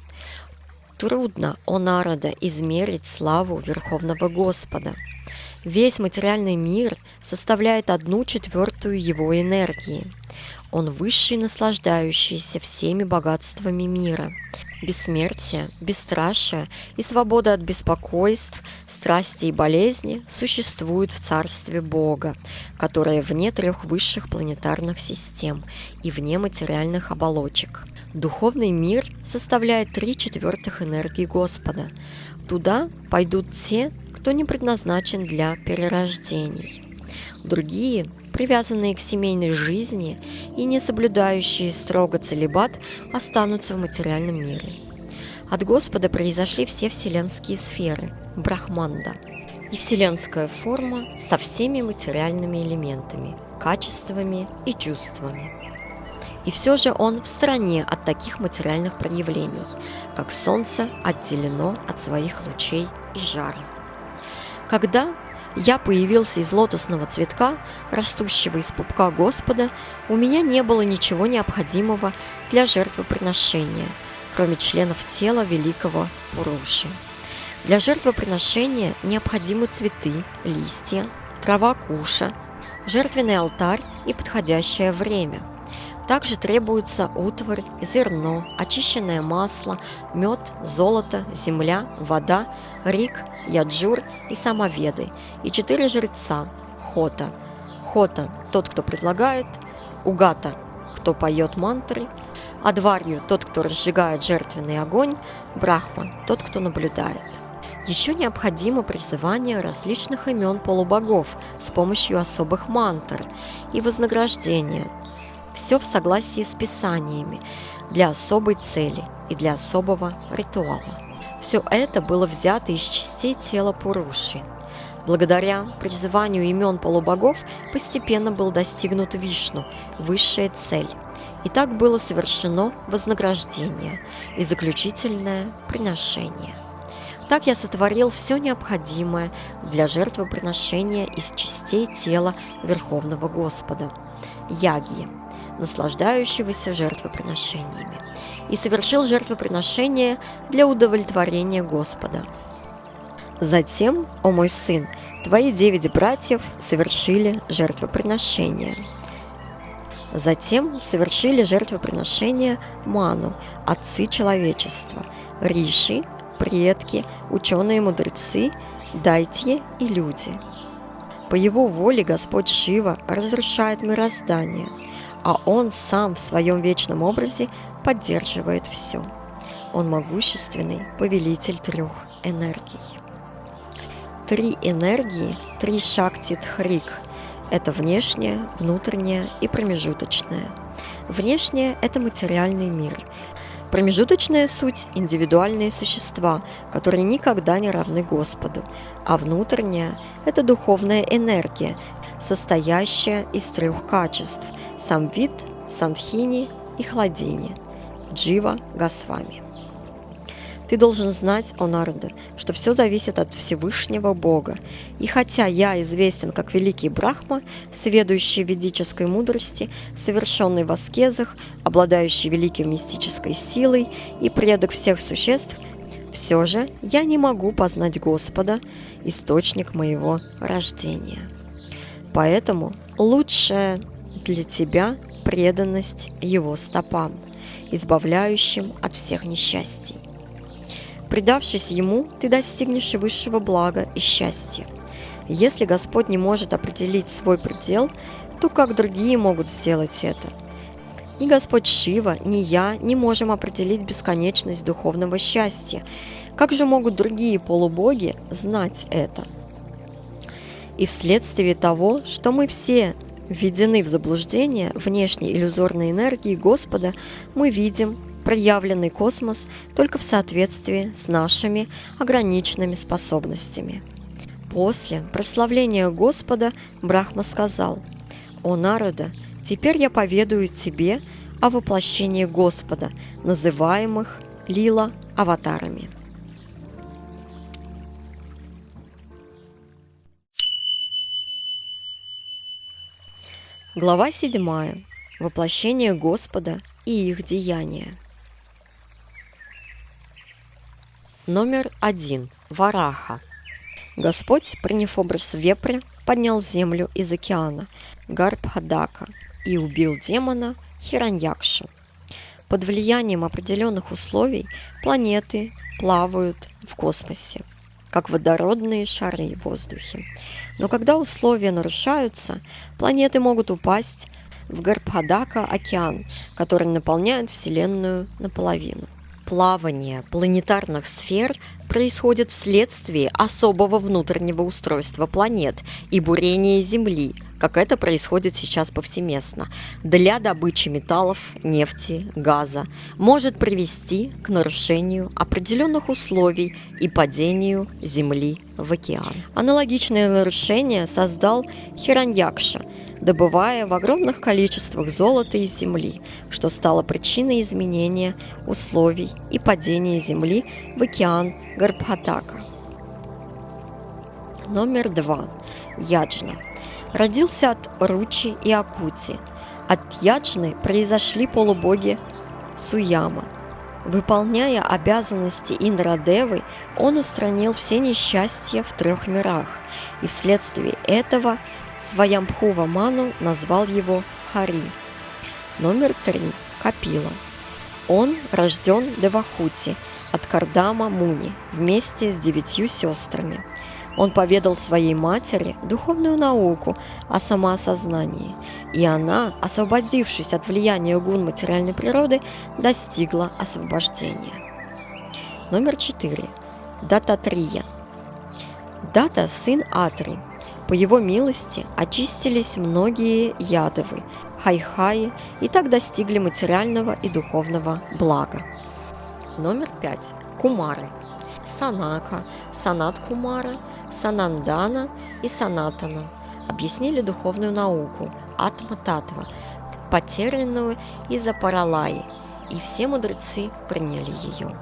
Трудно, о народа, измерить славу Верховного Господа. Весь материальный мир составляет 1/4 его энергии. Он высший, наслаждающийся всеми богатствами мира. Бессмертие, бесстрашие и свобода от беспокойств, страсти и болезни существуют в царстве Бога, которое вне 3 высших планетарных систем и вне материальных оболочек. Духовный мир составляет 3/4 энергии Господа. Туда пойдут те, кто не предназначен для перерождений. Другие, привязанные к семейной жизни и не соблюдающие строго целибат, останутся в материальном мире. От Господа произошли все вселенские сферы – Брахманда, и вселенская форма со всеми материальными элементами, качествами и чувствами. И все же он в стороне от таких материальных проявлений, как солнце отделено от своих лучей и жара. Когда я появился из лотосного цветка, растущего из пупка Господа, у меня не было ничего необходимого для жертвоприношения, кроме членов тела великого Пуруши. Для жертвоприношения необходимы цветы, листья, трава куша, жертвенный алтарь и подходящее время. Также требуется утварь, зерно, очищенное масло, мед, золото, земля, вода, рик, яджур и самоведы, и 4 жреца – хота. Хота – тот, кто предлагает, угата – кто поет мантры, адварью – тот, кто разжигает жертвенный огонь, брахма – тот, кто наблюдает. Еще необходимо призывание различных имен полубогов с помощью особых мантр и вознаграждение. Все в согласии с писаниями, для особой цели и для особого ритуала. Все это было взято из частей тела Пуруши. Благодаря призыванию имен полубогов постепенно был достигнут Вишну, высшая цель. И так было совершено вознаграждение и заключительное приношение. Так я сотворил все необходимое для жертвоприношения из частей тела Верховного Господа, яги, наслаждающегося жертвоприношениями, и совершил жертвоприношение для удовлетворения Господа. Затем, о мой сын, твои 9 братьев совершили жертвоприношение. Затем совершили жертвоприношение Ману, отцы человечества, Риши, предки, ученые-мудрецы, дайтьи и люди. По его воле Господь Шива разрушает мироздание, а Он сам в своем вечном образе поддерживает все. Он могущественный повелитель 3 энергий. 3 энергии, 3 шакти-тхрик – это внешняя, внутренняя и промежуточная. Внешняя – это материальный мир. Промежуточная суть – индивидуальные существа, которые никогда не равны Господу, а внутренняя – это духовная энергия, состоящая из 3 качеств – самвид, сандхини и хладини, джива, госвами. Ты должен знать, о народе, что все зависит от Всевышнего Бога, и хотя я известен как великий Брахма, сведущий ведической мудрости, совершенный в аскезах, обладающий великой мистической силой и предок всех существ, все же я не могу познать Господа, источник моего рождения. Поэтому лучшая для тебя преданность Его стопам, избавляющим от всех несчастий. Предавшись Ему, ты достигнешь высшего блага и счастья. Если Господь не может определить свой предел, то как другие могут сделать это? Ни Господь Шива, ни я не можем определить бесконечность духовного счастья. Как же могут другие полубоги знать это? И вследствие того, что мы все введены в заблуждение внешней иллюзорной энергии Господа, мы видим проявленный космос только в соответствии с нашими ограниченными способностями. После прославления Господа Брахма сказал: «О народа, теперь я поведаю тебе о воплощении Господа, называемых лила-аватарами». Глава 7. Воплощение Господа и их деяния. Номер 1. Вараха. Господь, приняв образ вепря, поднял землю из океана Гарбхадака и убил демона Хираньякшу. Под влиянием определенных условий планеты плавают в космосе, как водородные шары в воздухе. Но когда условия нарушаются, планеты могут упасть в Гарбхадака океан, который наполняет Вселенную наполовину. Плавание планетарных сфер происходит вследствие особого внутреннего устройства планет и бурения Земли, как это происходит сейчас повсеместно, для добычи металлов, нефти, газа, может привести к нарушению определенных условий и падению Земли в океан. Аналогичное нарушение создал Хираньякша, добывая в огромных количествах золота из земли, что стало причиной изменения условий и падения Земли в океан Гарбхадака. Номер 2. Яджна. Родился от Ручи и Акути. От Яджны произошли полубоги Суяма. Выполняя обязанности Индрадевы, он устранил все несчастья в 3 мирах, и вследствие этого Сваямбхува Ману назвал его Хари. Номер 3. Капила. Он рожден Девахути от Кардама Муни вместе с 9 сестрами. Он поведал своей матери духовную науку о самоосознании, и она, освободившись от влияния гун материальной природы, достигла освобождения. Номер 4. Дататрия. Дата – сын Атри. По его милости очистились многие ядовы, хайхаи, и так достигли материального и духовного блага. Номер 5. Кумары. Санака, Санат-Кумара, Санандана и Санатана объяснили духовную науку Атма-Татва, потерянную из-за Паралаи, и все мудрецы приняли ее.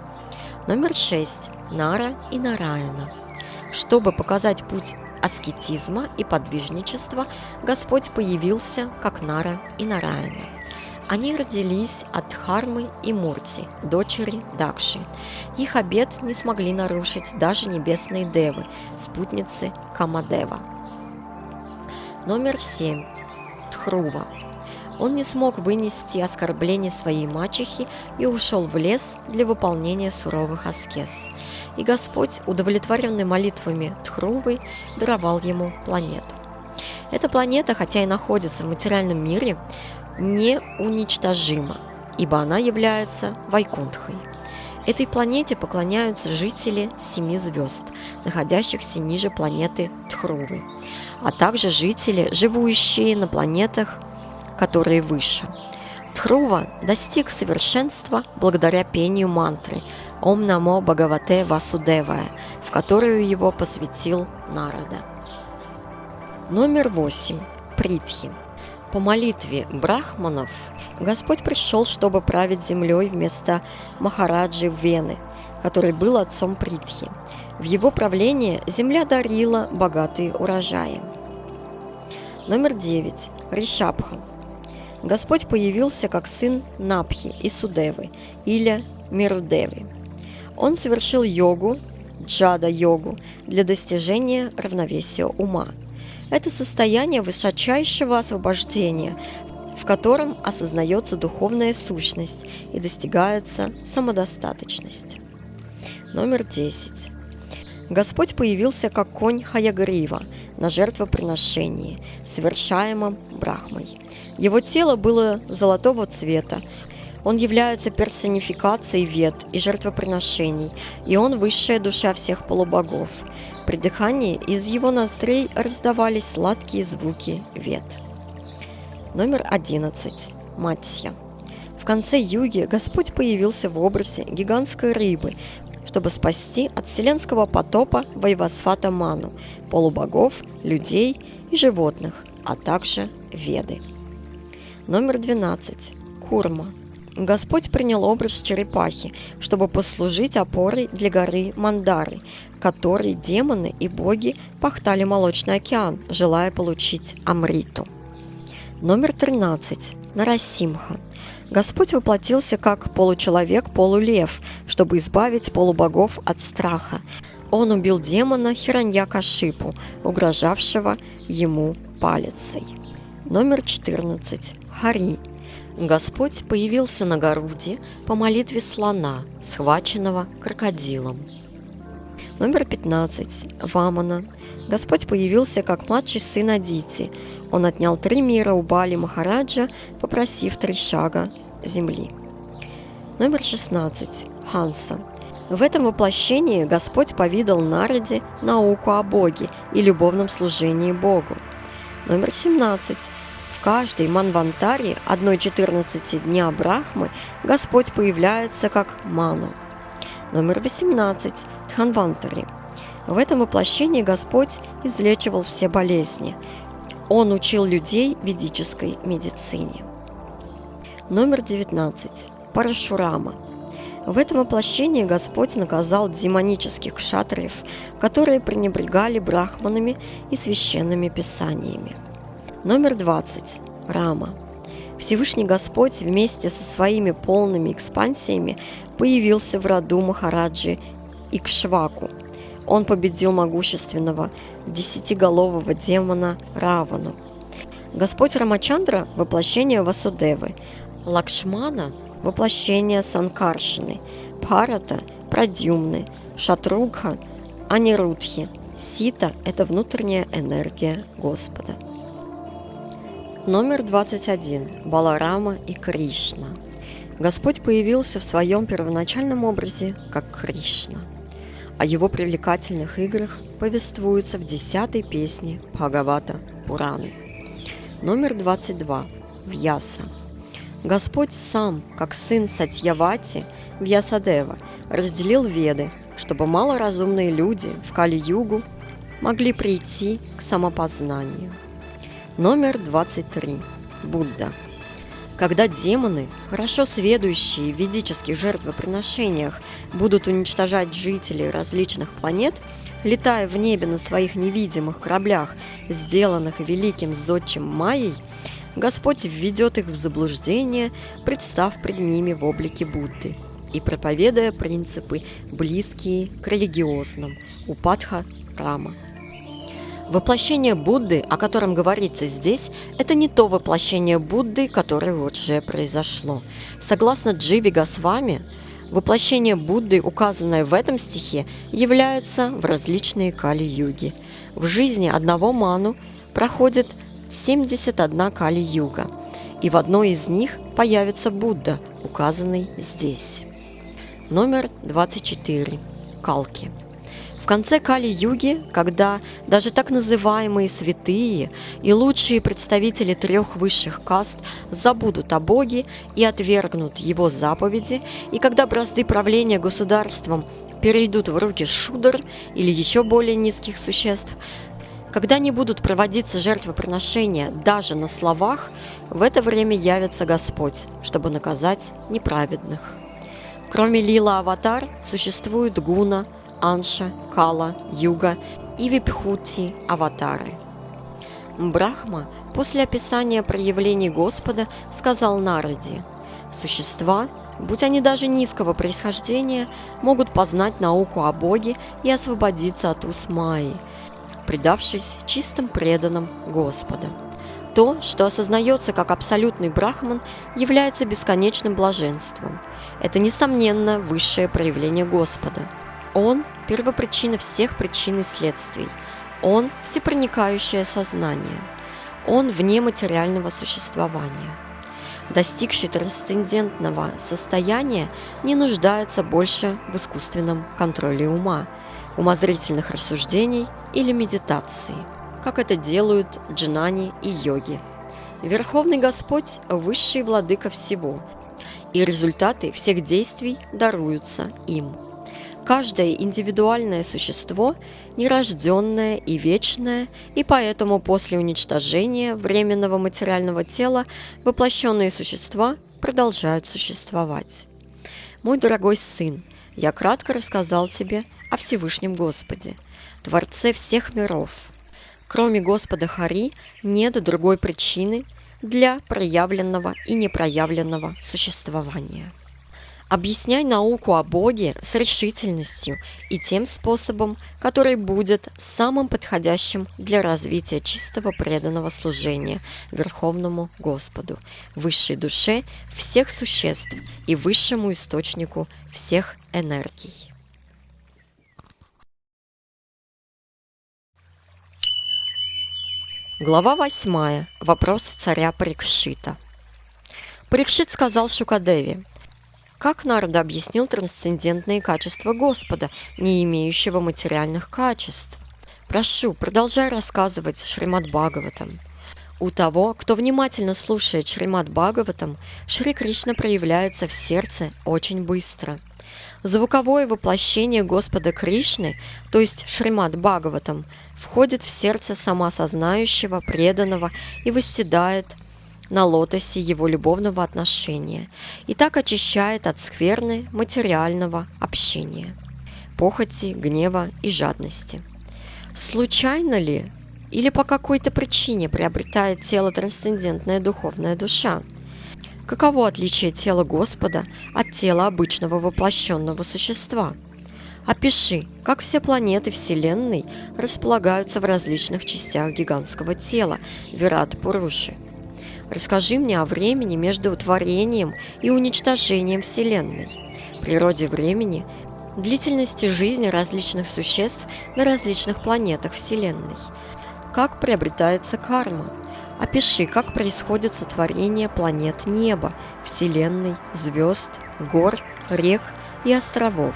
Номер 6. Нара и Нараяна. Чтобы показать путь аскетизма и подвижничества, Господь появился как Нара и Нараяна. Они родились от Дхармы и Мурти, дочери Дакши. Их обет не смогли нарушить даже небесные девы, спутницы Камадева. Номер 7. Тхрува. Он не смог вынести оскорблений своей мачехи и ушел в лес для выполнения суровых аскез. И Господь, удовлетворенный молитвами Тхрувы, даровал ему планету. Эта планета, хотя и находится в материальном мире, неуничтожима, ибо она является Вайкунтхой. Этой планете поклоняются жители 7 звезд, находящихся ниже планеты Тхрувы, а также жители, живущие на планетах, которые выше. Тхрува достиг совершенства благодаря пению мантры «Ом намо Бхагавате Васудевая», в которую его посвятил Нарада. Номер 8. Притхи. По молитве брахманов Господь пришел, чтобы править землей вместо Махараджи Вены, который был отцом Притхи. В его правлении земля дарила богатые урожаи. Номер 9. Ришабха. Господь появился как сын Напхи и Судевы, или Мерудеви. Он совершил йогу, джада-йогу, для достижения равновесия ума. Это состояние высочайшего освобождения, в котором осознается духовная сущность и достигается самодостаточность. Номер 10. Господь появился как конь Хаягрива на жертвоприношении, совершаемом Брахмой. Его тело было золотого цвета. Он является персонификацией вед и жертвоприношений, и он высшая душа всех полубогов. При дыхании из его ноздрей раздавались сладкие звуки вед. Номер 11. Матсья. В конце юги Господь появился в образе гигантской рыбы, чтобы спасти от вселенского потопа Вайвасвата Ману, полубогов, людей и животных, а также Веды. Номер 12. Курма. Господь принял образ черепахи, чтобы послужить опорой для горы Мандары, которой демоны и боги пахтали молочный океан, желая получить Амриту. Номер 13. Нарасимха. Господь воплотился как получеловек, полулев, чтобы избавить полубогов от страха. Он убил демона Хираньякашипу, угрожавшего ему палицей. Номер 14. Хари. Господь появился на Гаруде по молитве слона, схваченного крокодилом. Номер 15. Вамана. Господь появился как младший сын Адити. Он отнял 3 мира у Бали Махараджа, попросив 3 шага земли. Номер 16. Ханса. В этом воплощении Господь повидал Нараде науку о Боге и любовном служении Богу. Номер 17. В каждой манвантаре 1/14 дня Брахмы Господь появляется как Ману. Номер 18. Дханвантари. В этом воплощении Господь излечивал все болезни. Он учил людей ведической медицине. Номер 19. Парашурама. В этом воплощении Господь наказал демонических кшатриев, которые пренебрегали брахманами и священными писаниями. Номер 20. Рама. Всевышний Господь вместе со своими полными экспансиями появился в роду Махараджи Икшваку. Он победил могущественного 10-голового демона Равану. Господь Рамачандра – воплощение Васудевы, Лакшмана – воплощение Санкаршины, Бхарата – Прадьюмны, Шатругха – Анирудхи, Сита – это внутренняя энергия Господа. Номер 21. Баларама и Кришна. Господь появился в своем первоначальном образе как Кришна. О его привлекательных играх повествуется в 10-й песне Бхагавата Пураны. Номер 22. Вьяса. Господь сам, как сын Сатьявати, Вьясадева, разделил Веды, чтобы малоразумные люди в Кали-югу могли прийти к самопознанию. Номер 23. Будда. Когда демоны, хорошо сведущие в ведических жертвоприношениях, будут уничтожать жителей различных планет, летая в небе на своих невидимых кораблях, сделанных великим зодчим Майей, Господь введет их в заблуждение, представ пред ними в облике Будды и проповедуя принципы, близкие к религиозным, упадха-рама. Воплощение Будды, о котором говорится здесь, это не то воплощение Будды, которое уже произошло. Согласно Дживи Госвами, воплощение Будды, указанное в этом стихе, является в различные кали-юги. В жизни одного ману проходит 71 кали-юга, и в одной из них появится Будда, указанный здесь. Номер 24. Калки. В конце Кали-юги, когда даже так называемые святые и лучшие представители 3 высших каст забудут о Боге и отвергнут его заповеди, и когда бразды правления государством перейдут в руки шудр или еще более низких существ, когда не будут проводиться жертвоприношения даже на словах, в это время явится Господь, чтобы наказать неправедных. Кроме Лила-аватар существует Гуна, Анша, Кала, Юга и Випхути аватары. Брахма после описания проявлений Господа сказал Нараде: «Существа, будь они даже низкого происхождения, могут познать науку о Боге и освободиться от уз Майи, предавшись чистым преданным Господа. То, что осознается как абсолютный брахман, является бесконечным блаженством. Это, несомненно, высшее проявление Господа. Он – первопричина всех причин и следствий. Он – всепроникающее сознание. Он вне материального существования. Достигший трансцендентного состояния не нуждается больше в искусственном контроле ума, умозрительных рассуждений или медитации, как это делают джнани и йоги. Верховный Господь – высший владыка всего, и результаты всех действий даруются им. Каждое индивидуальное существо нерожденное и вечное, и поэтому после уничтожения временного материального тела воплощенные существа продолжают существовать. Мой дорогой сын, я кратко рассказал тебе о Всевышнем Господе, Творце всех миров. Кроме Господа Хари нет другой причины для проявленного и непроявленного существования. Объясняй науку о Боге с решительностью и тем способом, который будет самым подходящим для развития чистого преданного служения Верховному Господу, высшей душе всех существ и высшему источнику всех энергий. Глава 8. Вопросы царя Парикшита. Парикшит сказал Шукадеве: как Нарада объяснил трансцендентные качества Господа, не имеющего материальных качеств? Прошу, продолжай рассказывать Шримад Бхагаватам. У того, кто внимательно слушает Шримад Бхагаватам, Шри Кришна проявляется в сердце очень быстро. Звуковое воплощение Господа Кришны, то есть Шримад Бхагаватам, входит в сердце самосознающего, преданного и восседает на лотосе его любовного отношения и так очищает от скверны материального общения, похоти, гнева и жадности. Случайно ли или по какой-то причине приобретает тело трансцендентная духовная душа? Каково отличие тела Господа от тела обычного воплощенного существа? Опиши, как все планеты Вселенной располагаются в различных частях гигантского тела Вират-Пуруши. Расскажи мне о времени между творением и уничтожением Вселенной, природе времени, длительности жизни различных существ на различных планетах Вселенной. Как приобретается карма? Опиши, как происходит сотворение планет неба, Вселенной, звезд, гор, рек и островов.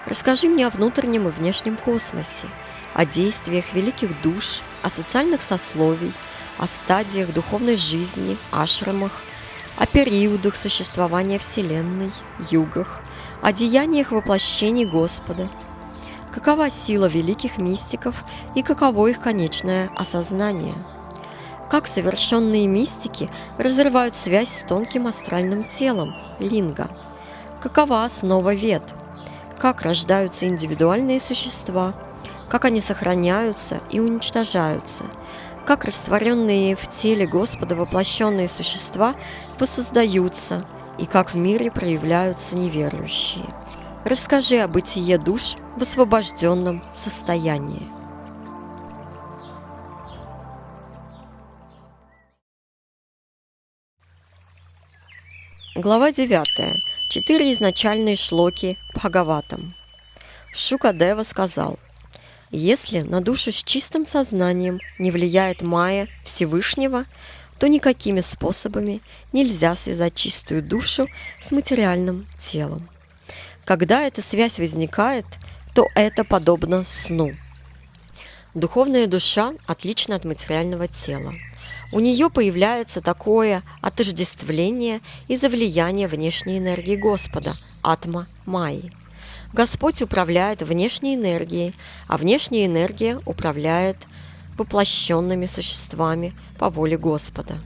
Расскажи мне о внутреннем и внешнем космосе, о действиях великих душ, о социальных сословиях, о стадиях духовной жизни, ашрамах, о периодах существования Вселенной, югах, о деяниях воплощений Господа. Какова сила великих мистиков и каково их конечное осознание? Как совершенные мистики разрывают связь с тонким астральным телом, линга? Какова основа вед? Как рождаются индивидуальные существа? Как они сохраняются и уничтожаются? Как растворенные в теле Господа воплощенные существа воссоздаются и как в мире проявляются неверующие? Расскажи о бытие душ в освобожденном состоянии. Глава 9. 4 изначальные шлоки Бхагаватам. Шукадева сказал: если на душу с чистым сознанием не влияет майя Всевышнего, то никакими способами нельзя связать чистую душу с материальным телом. Когда эта связь возникает, то это подобно сну. Духовная душа отлична от материального тела. У нее появляется такое отождествление из-за влияния внешней энергии Господа, атма майи. Господь управляет внешней энергией, а внешняя энергия управляет воплощенными существами по воле Господа.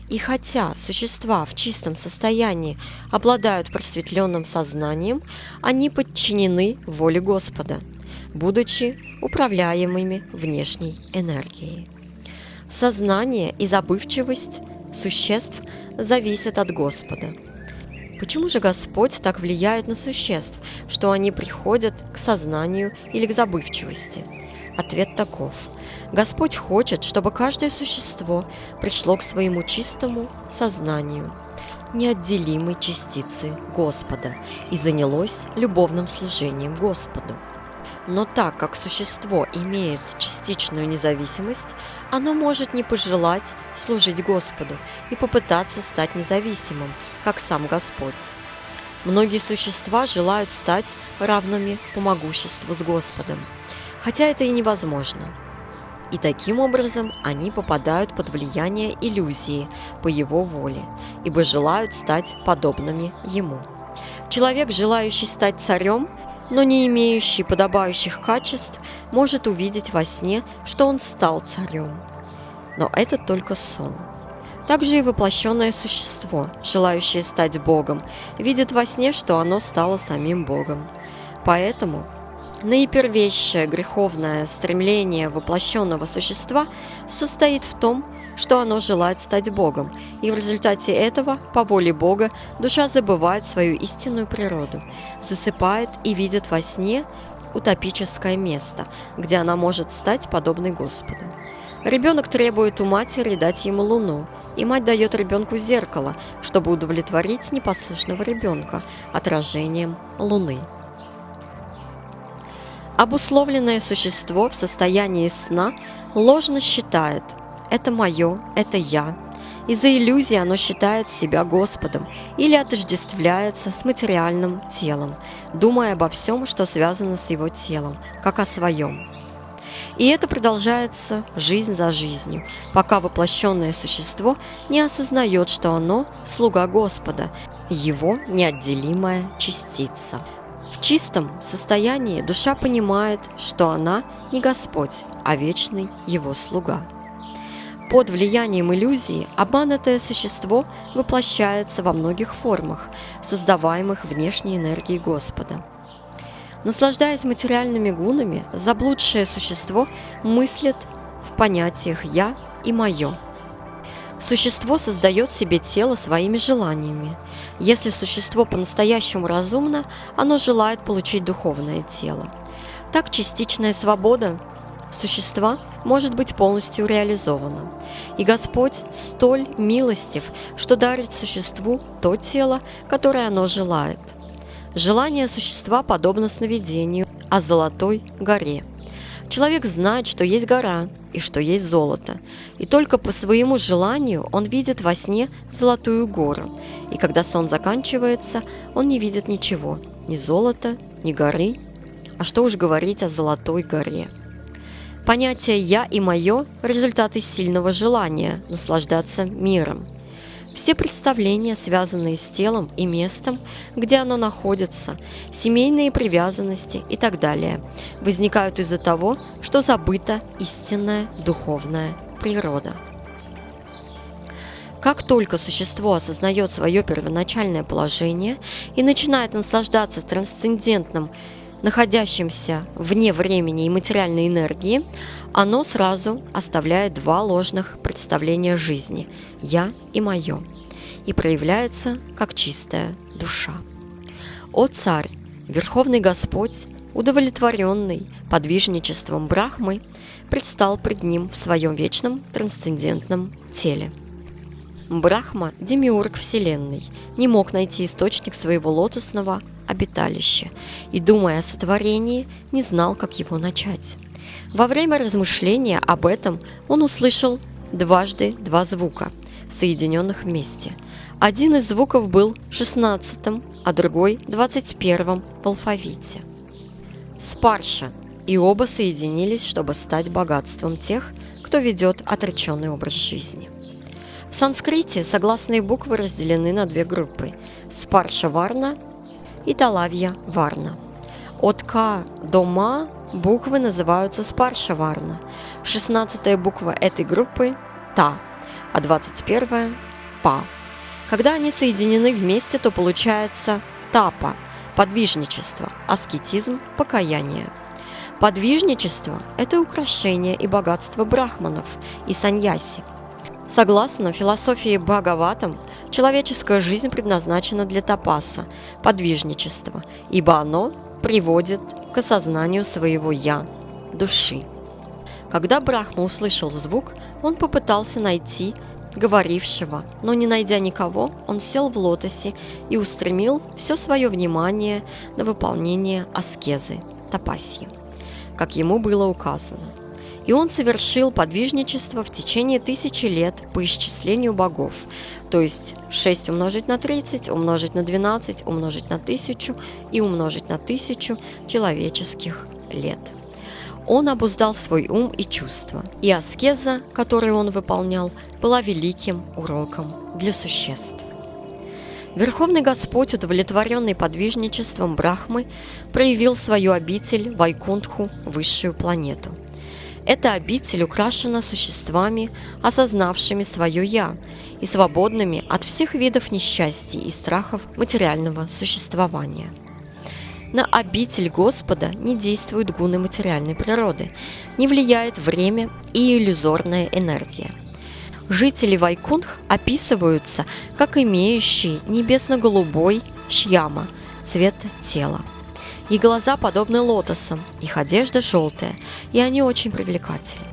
И хотя существа в чистом состоянии обладают просветленным сознанием, они подчинены воле Господа, будучи управляемыми внешней энергией. Сознание и забывчивость существ зависят от Господа. Почему же Господь так влияет на существ, что они приходят к сознанию или к забывчивости? Ответ таков. Господь хочет, чтобы каждое существо пришло к своему чистому сознанию, неотделимой частицы Господа, и занялось любовным служением Господу. Но так как существо имеет частичную независимость, оно может не пожелать служить Господу и попытаться стать независимым, как сам Господь. Многие существа желают стать равными по могуществу с Господом, хотя это и невозможно. И таким образом они попадают под влияние иллюзии по его воле, ибо желают стать подобными ему. Человек, желающий стать царем, но не имеющий подобающих качеств, может увидеть во сне, что он стал царем. Но это только сон. Также и воплощенное существо, желающее стать Богом, видит во сне, что оно стало самим Богом. Поэтому наипервейшее греховное стремление воплощенного существа состоит в том, что оно желает стать Богом, и в результате этого, по воле Бога, душа забывает свою истинную природу, засыпает и видит во сне утопическое место, где она может стать подобной Господу. Ребенок требует у матери дать ему луну, и мать дает ребенку зеркало, чтобы удовлетворить непослушного ребенка отражением луны. Обусловленное существо в состоянии сна ложно считает «это мое, это я». Из-за иллюзии оно считает себя Господом или отождествляется с материальным телом, думая обо всем, что связано с его телом, как о своем. И это продолжается жизнь за жизнью, пока воплощенное существо не осознает, что оно – слуга Господа, его неотделимая частица. В чистом состоянии душа понимает, что она не Господь, а вечный его слуга. Под влиянием иллюзии обманутое существо воплощается во многих формах, создаваемых внешней энергией Господа. Наслаждаясь материальными гунами, заблудшее существо мыслит в понятиях «я» и «моё». Существо создает себе тело своими желаниями. Если существо по-настоящему разумно, оно желает получить духовное тело. Так частичная свобода существа может быть полностью реализована. И Господь столь милостив, что дарит существу то тело, которое оно желает. Желание существа подобно сновидению о золотой горе. Человек знает, что есть гора и что есть золото, и только по своему желанию он видит во сне золотую гору, и когда сон заканчивается, он не видит ничего, ни золота, ни горы, а что уж говорить о золотой горе. Понятие «я» и «моё» – результаты сильного желания наслаждаться миром. Все представления, связанные с телом и местом, где оно находится, семейные привязанности и так далее, возникают из-за того, что забыта истинная духовная природа. Как только существо осознает свое первоначальное положение и начинает наслаждаться трансцендентным, находящимся вне времени и материальной энергии, оно сразу оставляет два ложных представления жизни – «я» и «моё», и проявляется как чистая душа. О царь, Верховный Господь, удовлетворенный подвижничеством Брахмы, предстал пред ним в своем вечном трансцендентном теле. Брахма, демиург Вселенной, не мог найти источник своего лотосного обиталища и, думая о сотворении, не знал, как его начать. Во время размышления об этом он услышал дважды два звука, соединенных вместе. Один из звуков был 16-м, а другой 21-м в алфавите. Спарша, и оба соединились, чтобы стать богатством тех, кто ведет отреченный образ жизни. В санскрите согласные буквы разделены на две группы – спарша-варна и талавья-варна. От К до Ма буквы называются спарша-варна. 16-я буква этой группы – Та, а 21-я – Па. Когда они соединены вместе, то получается тапа – подвижничество, аскетизм – покаяние. Подвижничество – это украшение и богатство брахманов и саньяси. Согласно философии Бхагаватам, человеческая жизнь предназначена для тапаса, подвижничества, ибо оно приводит к осознанию своего «я», души. Когда Брахма услышал звук, он попытался найти говорившего, но не найдя никого, он сел в лотосе и устремил все свое внимание на выполнение аскезы, тапасьи, как ему было указано. И он совершил подвижничество в течение 1000 лет по исчислению богов, то есть 6 умножить на 30, умножить на 12, умножить на 1000 и умножить на 1000 человеческих лет. Он обуздал свой ум и чувства, и аскеза, которую он выполнял, была великим уроком для существ. Верховный Господь, удовлетворенный подвижничеством Брахмы, проявил свою обитель Вайкунтху, высшую планету. Эта обитель украшена существами, осознавшими свое «я» и свободными от всех видов несчастий и страхов материального существования. На обитель Господа не действуют гуны материальной природы, не влияет время и иллюзорная энергия. Жители Вайкунтх описываются как имеющие небесно-голубой шьяма, цвет тела. Их глаза подобны лотосам, их одежда желтая, и они очень привлекательны.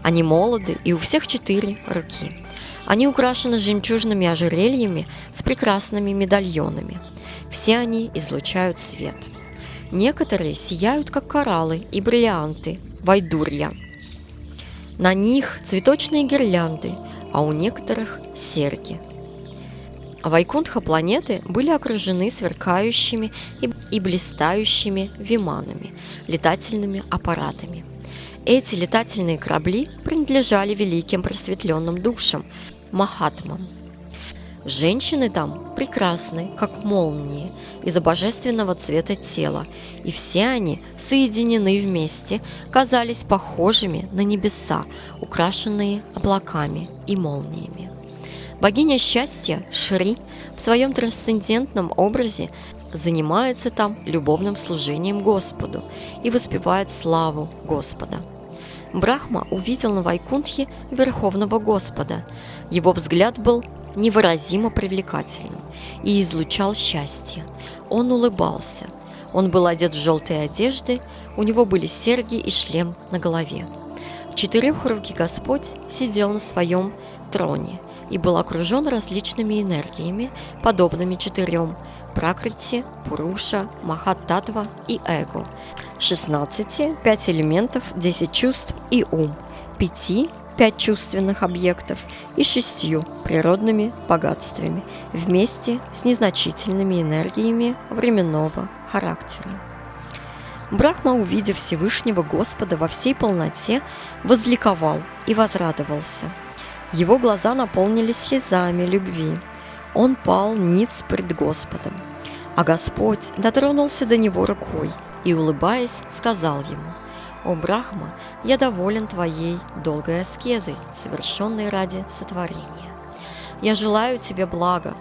Они молоды, и у всех 4 руки. Они украшены жемчужными ожерельями с прекрасными медальонами. Все они излучают свет. Некоторые сияют, как кораллы и бриллианты, вайдурья. На них цветочные гирлянды, а у некоторых серьги. Вайкунтха планеты были окружены сверкающими и блистающими виманами, летательными аппаратами. Эти летательные корабли принадлежали великим просветленным душам, Махатмам. Женщины там прекрасны, как молнии, из-за божественного цвета тела, и все они, соединены вместе, казались похожими на небеса, украшенные облаками и молниями. Богиня счастья Шри в своем трансцендентном образе занимается там любовным служением Господу и воспевает славу Господа. Брахма увидел на Вайкунтхе Верховного Господа. Его взгляд был невыразимо привлекательным и излучал счастье. Он улыбался. Он был одет в желтые одежды, у него были серьги и шлем на голове. В 4-рукий Господь сидел на своем троне и был окружен различными энергиями, подобными 4 – Пракрити, Пуруша, Махат-Татва и Эго, 16 – 5 элементов, 10 чувств и ум, 5 – 5 чувственных объектов и 6 природными богатствами, вместе с незначительными энергиями временного характера. Брахма, увидев Всевышнего Господа во всей полноте, возликовал и возрадовался. Его глаза наполнились слезами любви. Он пал ниц пред Господом, а Господь дотронулся до него рукой и, улыбаясь, сказал ему: «О Брахма, я доволен твоей долгой аскезой, совершенной ради сотворения. Я желаю тебе блага.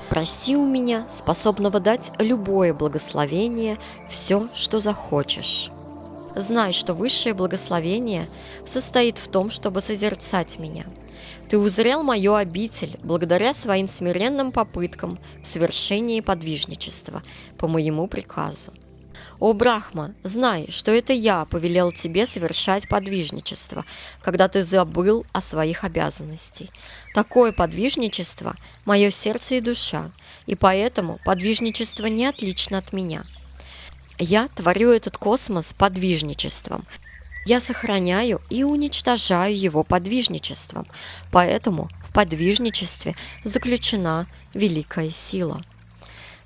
Проси у меня, способного дать любое благословение, все, что захочешь. Знай, что высшее благословение состоит в том, чтобы созерцать меня. Ты узрел мою обитель благодаря своим смиренным попыткам в совершении подвижничества по моему приказу. О Брахма, знай, что это я повелел тебе совершать подвижничество, когда ты забыл о своих обязанностях. Такое подвижничество – мое сердце и душа, и поэтому подвижничество не отлично от меня. Я творю этот космос подвижничеством. Я сохраняю и уничтожаю его подвижничеством, поэтому в подвижничестве заключена великая сила».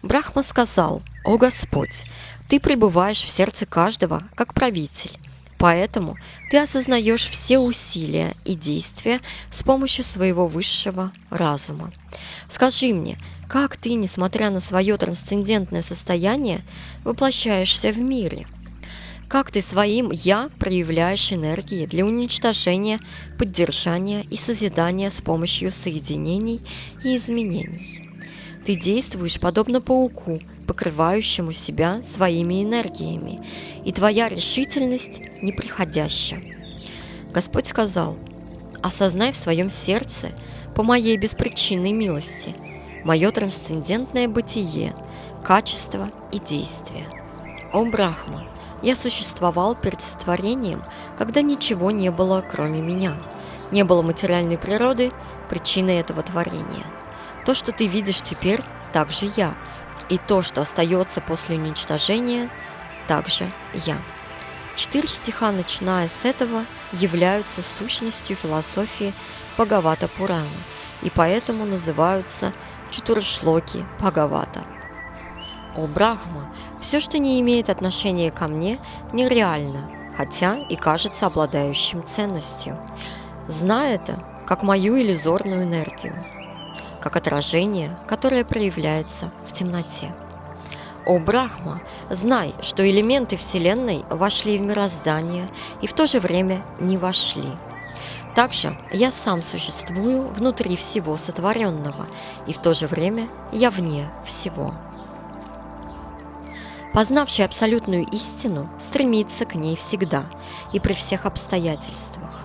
Брахма сказал: «О Господь, ты пребываешь в сердце каждого как правитель, поэтому ты осознаешь все усилия и действия с помощью своего высшего разума. Скажи мне, как ты, несмотря на свое трансцендентное состояние, воплощаешься в мире? Как ты своим «я» проявляешь энергии для уничтожения, поддержания и созидания с помощью соединений и изменений? Ты действуешь подобно пауку, покрывающему себя своими энергиями, и твоя решительность неприходяща». Господь сказал: «Осознай в своем сердце, по моей беспричинной милости, мое трансцендентное бытие, качество и действие. О Брахма, я существовал перед сотворением, когда ничего не было, кроме меня. Не было материальной природы, причиной этого творения. То, что ты видишь теперь, также я, и то, что остается после уничтожения, также я». 4 стиха, начиная с этого, являются сущностью философии Бхагавата Пурана, и поэтому называются Чатуршлоки Бхагавата. «О Брахма, все, что не имеет отношения ко мне, нереально, хотя и кажется обладающим ценностью. Знай это, как мою иллюзорную энергию, как отражение, которое проявляется в темноте. О Брахма, знай, что элементы Вселенной вошли в мироздание и в то же время не вошли. Также я сам существую внутри всего сотворенного, и в то же время я вне всего». Познавший абсолютную истину стремится к ней всегда и при всех обстоятельствах,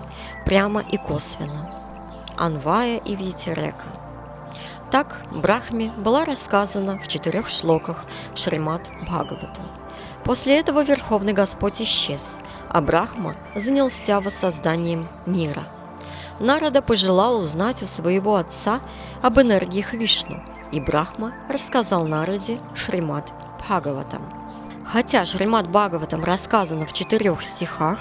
прямо и косвенно. Анвая и Вьятирека. Так Брахме была рассказана в 4 шлоках Шримад Бхагаватам. После этого Верховный Господь исчез, а Брахма занялся воссозданием мира. Нарада пожелал узнать у своего отца об энергиях Вишну, и Брахма рассказал Нараде Шримад Бхагаватам. Хотя Шримад Бхагаватам рассказана в 4 стихах,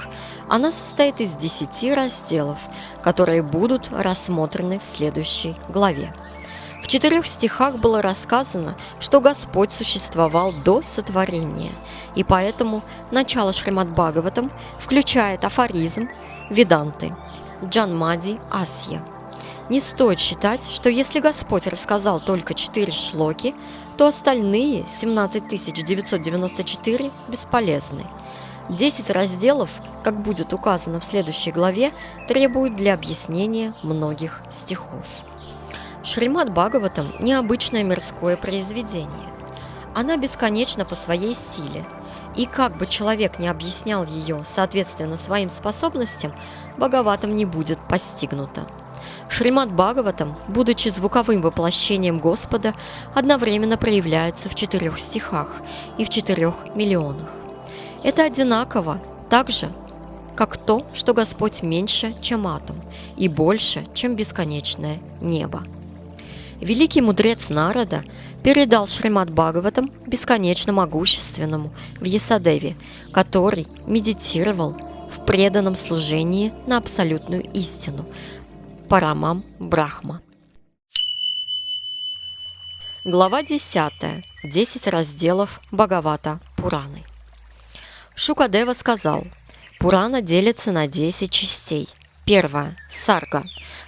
она состоит из 10 разделов, которые будут рассмотрены в следующей главе. В 4 стихах было рассказано, что Господь существовал до сотворения, и поэтому начало Шримад Бхагаватам включает афоризм Веданты Джанмади Асья. Не стоит считать, что если Господь рассказал только 4 шлоки, то остальные 17 994 бесполезны. 10 разделов, как будет указано в следующей главе, требуют для объяснения многих стихов. Шримад Бхагаватам – необычное мирское произведение. Она бесконечна по своей силе, и как бы человек не объяснял ее соответственно своим способностям, Бхагаватам не будет постигнута. Шримад Бхагаватам, будучи звуковым воплощением Господа, одновременно проявляется в 4 стихах и в 4 миллионах. Это одинаково так же, как то, что Господь меньше, чем атом, и больше, чем бесконечное небо. Великий мудрец Нарада передал Шримад Бхагаватам бесконечно могущественному Вьясадеве, который медитировал в преданном служении на абсолютную истину Парамам Брахма. Глава 10. 10 разделов Бхагавата Пураны. Шукадева сказал: Пурана делится на 10 частей. Первая – сарга,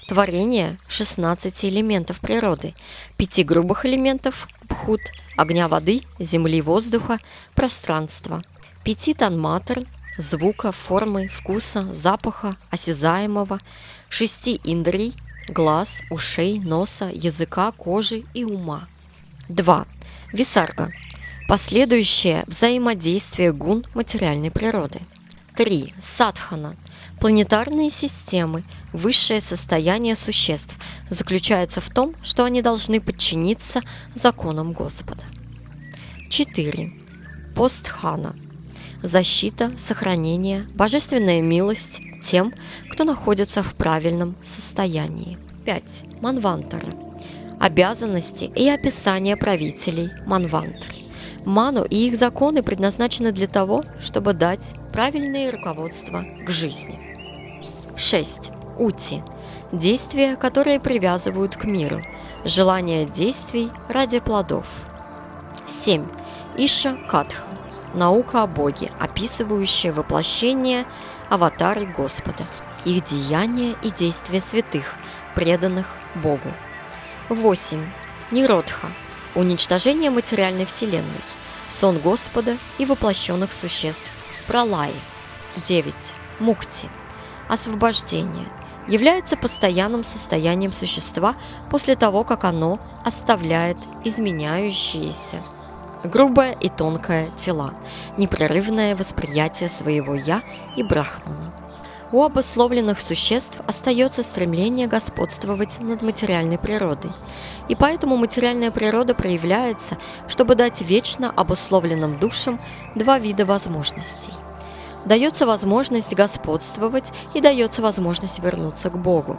творение 16 элементов природы, 5 грубых элементов – бхут, огня, воды, земли, воздуха, пространства, 5 танматр – звука, формы, вкуса, запаха, осязаемого, 6 индрий – глаз, ушей, носа, языка, кожи и ума. 2. Висарга – последующее взаимодействие гун материальной природы. 3. Садхана – планетарные системы, высшее состояние существ, заключается в том, что они должны подчиниться законам Господа. 4. Постхана – защита, сохранение, божественная милость тем, кто находится в правильном состоянии. 5. Манвантара – обязанности и описание правителей Манвантар. Ману и их законы предназначены для того, чтобы дать правильное руководство к жизни. 6. Ути – действия, которые привязывают к миру, желание действий ради плодов. 7. Иша Катха – наука о Боге, описывающая воплощение аватары Господа, их деяния и действия святых, преданных Богу. 8. Ниродха – уничтожение материальной вселенной, сон Господа и воплощенных существ в пралае. 9. Мукти – освобождение является постоянным состоянием существа после того, как оно оставляет изменяющиеся грубое и тонкое тела, непрерывное восприятие своего «я» и Брахмана. У обусловленных существ остается стремление господствовать над материальной природой, и поэтому материальная природа проявляется, чтобы дать вечно обусловленным душам 2 вида возможностей. Дается возможность господствовать и дается возможность вернуться к Богу.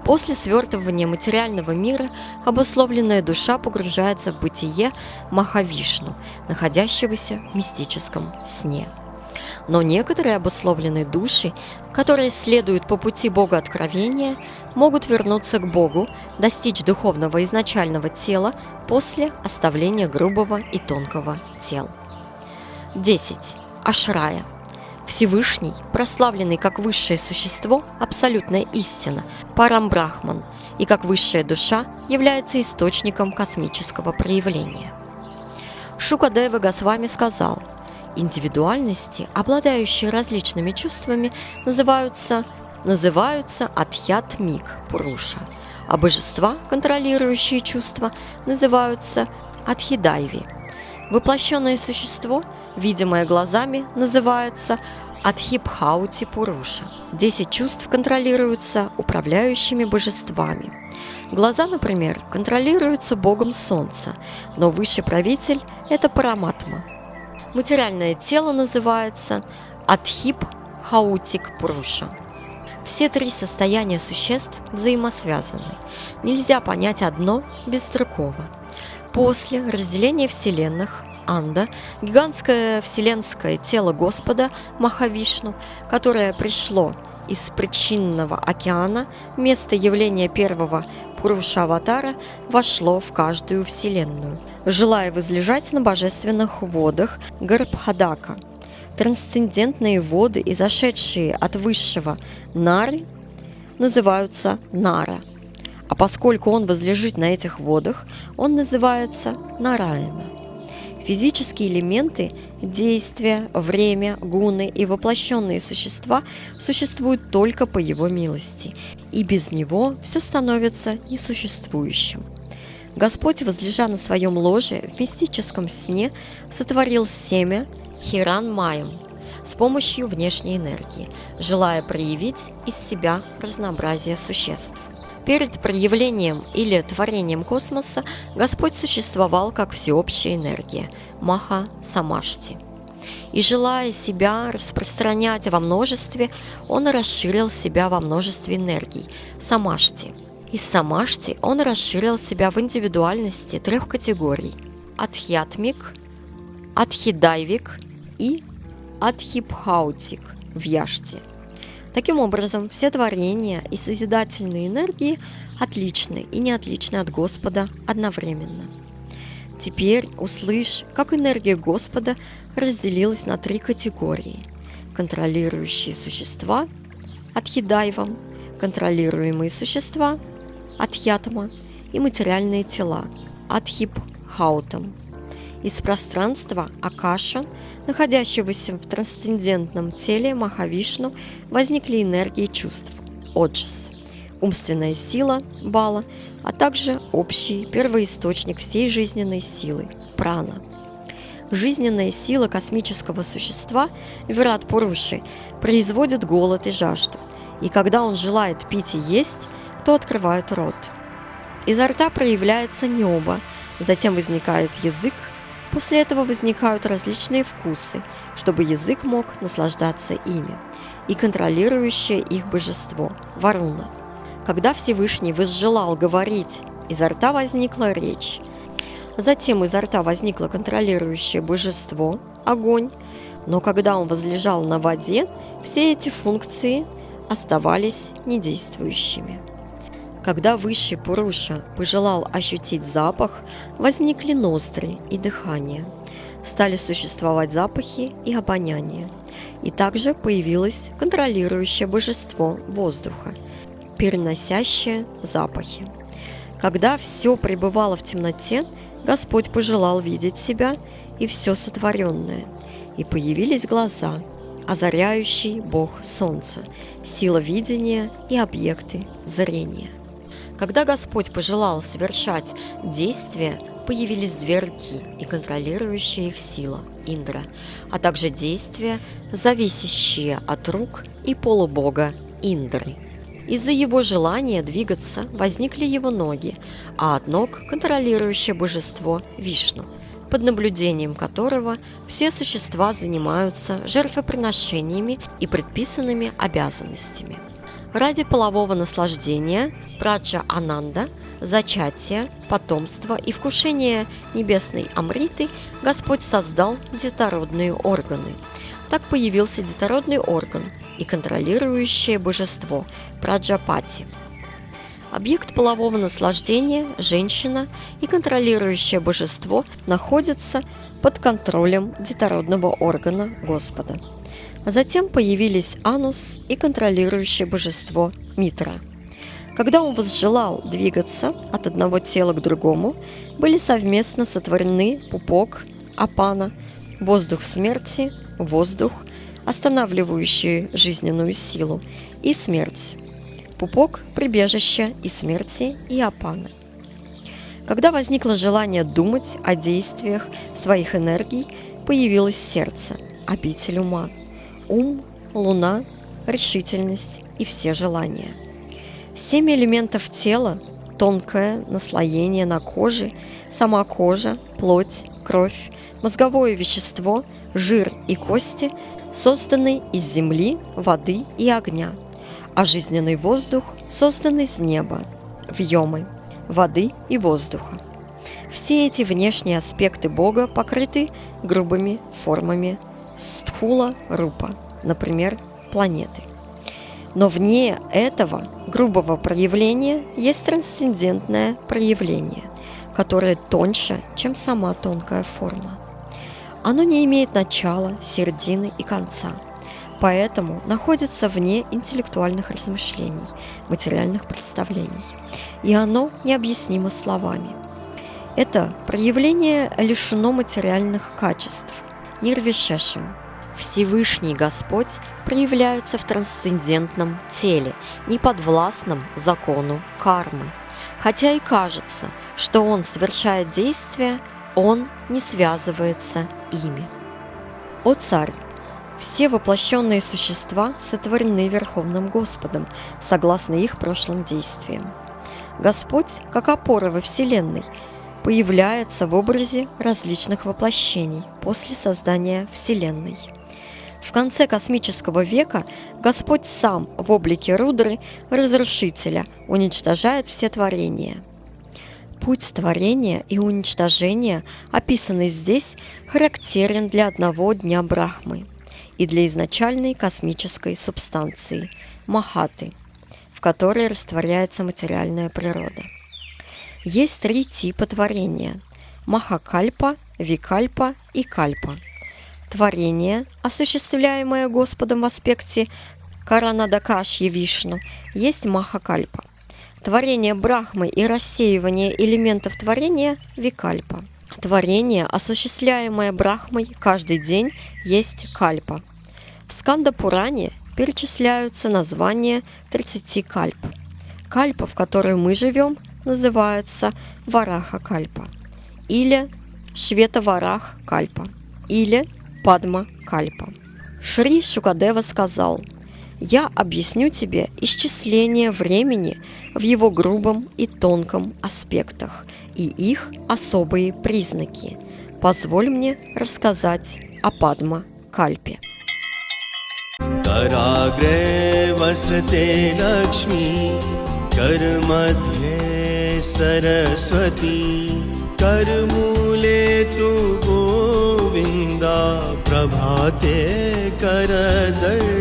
После свертывания материального мира обусловленная душа погружается в бытие Махавишну, находящегося в мистическом сне. Но некоторые обусловленные души, которые следуют по пути Бога откровения, могут вернуться к Богу, достичь духовного изначального тела после оставления грубого и тонкого тел. 10. Ашрая. Всевышний, прославленный как высшее существо, абсолютная истина, Парамбрахман, и как высшая душа является источником космического проявления. Шукадева Госвами сказал: индивидуальности, обладающие различными чувствами, называются Адхьят-мик Пуруша, а божества, контролирующие чувства, называются Адхидайви. Воплощенное существо, видимое глазами, называется Адхипхаути Пуруша. 10 чувств контролируются управляющими божествами. Глаза, например, контролируются богом солнца, но высший правитель – это Параматма. Материальное тело называется Адхипхаутик Пуруша. Все 3 состояния существ взаимосвязаны. Нельзя понять одно без другого. После разделения вселенных Анда, гигантское вселенское тело Господа Махавишну, которое пришло из причинного океана, место явления первого Пуруша-аватара, вошло в каждую вселенную, желая возлежать на божественных водах Гарбхадака. Трансцендентные воды, изошедшие от высшего Нары, называются Нара. А поскольку он возлежит на этих водах, он называется Нараяна. Физические элементы, действия, время, гуны и воплощенные существа существуют только по его милости, и без него все становится несуществующим. Господь, возлежа на своем ложе в мистическом сне, сотворил семя Хиран-Маем с помощью внешней энергии, желая проявить из себя разнообразие существ. Перед проявлением или творением космоса Господь существовал как всеобщая энергия – Маха-Самашти. И желая себя распространять во множестве, Он расширил себя во множестве энергий – Самашти. Из Самашти Он расширил себя в индивидуальности 3 категорий – Адхьятмик, Адхидайвик и Адхипхаутик в Яште. Таким образом, все творения и созидательные энергии отличны и не отличны от Господа одновременно. Теперь услышь, как энергия Господа разделилась на 3 категории: контролирующие существа – Адхидайвам, контролируемые существа – Адхьятма и материальные тела – Адхипхаутам. Из пространства Акаша, находящегося в трансцендентном теле Махавишну, возникли энергии чувств – Оджас, умственная сила – Бала, а также общий первоисточник всей жизненной силы – Прана. Жизненная сила космического существа Вират Пуруши производит голод и жажду, и когда он желает пить и есть, то открывает рот. Изо рта проявляется небо, затем возникает язык. После этого возникают различные вкусы, чтобы язык мог наслаждаться ими, и контролирующее их божество – Варуна. Когда Всевышний возжелал говорить, изо рта возникла речь. Затем изо рта возникло контролирующее божество – Огонь. Но когда он возлежал на воде, все эти функции оставались недействующими. Когда высший Пуруша пожелал ощутить запах, возникли ноздри и дыхание. Стали существовать запахи и обоняние. И также появилось контролирующее божество воздуха, переносящее запахи. Когда все пребывало в темноте, Господь пожелал видеть себя и все сотворенное. И появились глаза, озаряющий Бог Солнца, сила видения и объекты зрения. Когда Господь пожелал совершать действия, появились 2 руки и контролирующая их сила – Индра, а также действия, зависящие от рук и полубога Индры. Из-за его желания двигаться возникли его ноги, а от ног – контролирующее божество Вишну, под наблюдением которого все существа занимаются жертвоприношениями и предписанными обязанностями. Ради полового наслаждения, праджа Ананда, зачатия, потомства и вкушения небесной Амриты Господь создал детородные органы. Так появился детородный орган и контролирующее божество Праджапати. Объект полового наслаждения, женщина и контролирующее божество находятся под контролем детородного органа Господа. Затем появились Анус и контролирующее божество Митра. Когда он возжелал двигаться от одного тела к другому, были совместно сотворены пупок, апана, воздух смерти, воздух, останавливающий жизненную силу, и смерть. Пупок – прибежище и смерти, и апаны. Когда возникло желание думать о действиях своих энергий, появилось сердце, обитель ума. Ум луна, решительность и все желания. 7 элементов тела, тонкое наслоение на коже, сама кожа, плоть, кровь, мозговое вещество, жир и кости созданы из земли, воды и огня, а жизненный воздух создан из неба, вьемы, воды и воздуха. Все эти внешние аспекты Бога покрыты грубыми формами стхула-рупа, например, планеты. Но вне этого грубого проявления есть трансцендентное проявление, которое тоньше, чем сама тонкая форма. Оно не имеет начала, середины и конца, поэтому находится вне интеллектуальных размышлений, материальных представлений, и оно необъяснимо словами. Это проявление лишено материальных качеств, нирвишешем. Всевышний Господь проявляется в трансцендентном теле, неподвластном закону кармы. Хотя и кажется, что Он совершает действия, Он не связывается ими. О царь! Все воплощенные существа сотворены Верховным Господом, согласно их прошлым действиям. Господь, как опора во Вселенной, появляется в образе различных воплощений после создания Вселенной. В конце космического века Господь сам в облике Рудры, разрушителя, уничтожает все творения. Путь творения и уничтожения, описанный здесь, характерен для одного дня Брахмы и для изначальной космической субстанции – Махаты, в которой растворяется материальная природа. Есть 3 типа творения – Махакальпа, Викальпа и Кальпа. Творение, осуществляемое Господом в аспекте Каранадакашьи Вишну, есть Махакальпа. Творение Брахмы и рассеивание элементов творения – Викальпа. Творение, осуществляемое Брахмой каждый день, есть Кальпа. В Сканда-Пуране перечисляются названия 30 кальп. Кальпа, в которой мы живем, называется Вараха-кальпа, или Швета-Варах-кальпа, или Падма-кальпа. Шри Шукадева сказал: «Я объясню тебе исчисление времени в его грубом и тонком аспектах и их особые признаки. Позволь мне рассказать о Падма-кальпе». कराग्रे वसते लक्ष्मी करमध्ये सरस्वती करमूले तु गोविन्दा प्रभाते करदर्शनम्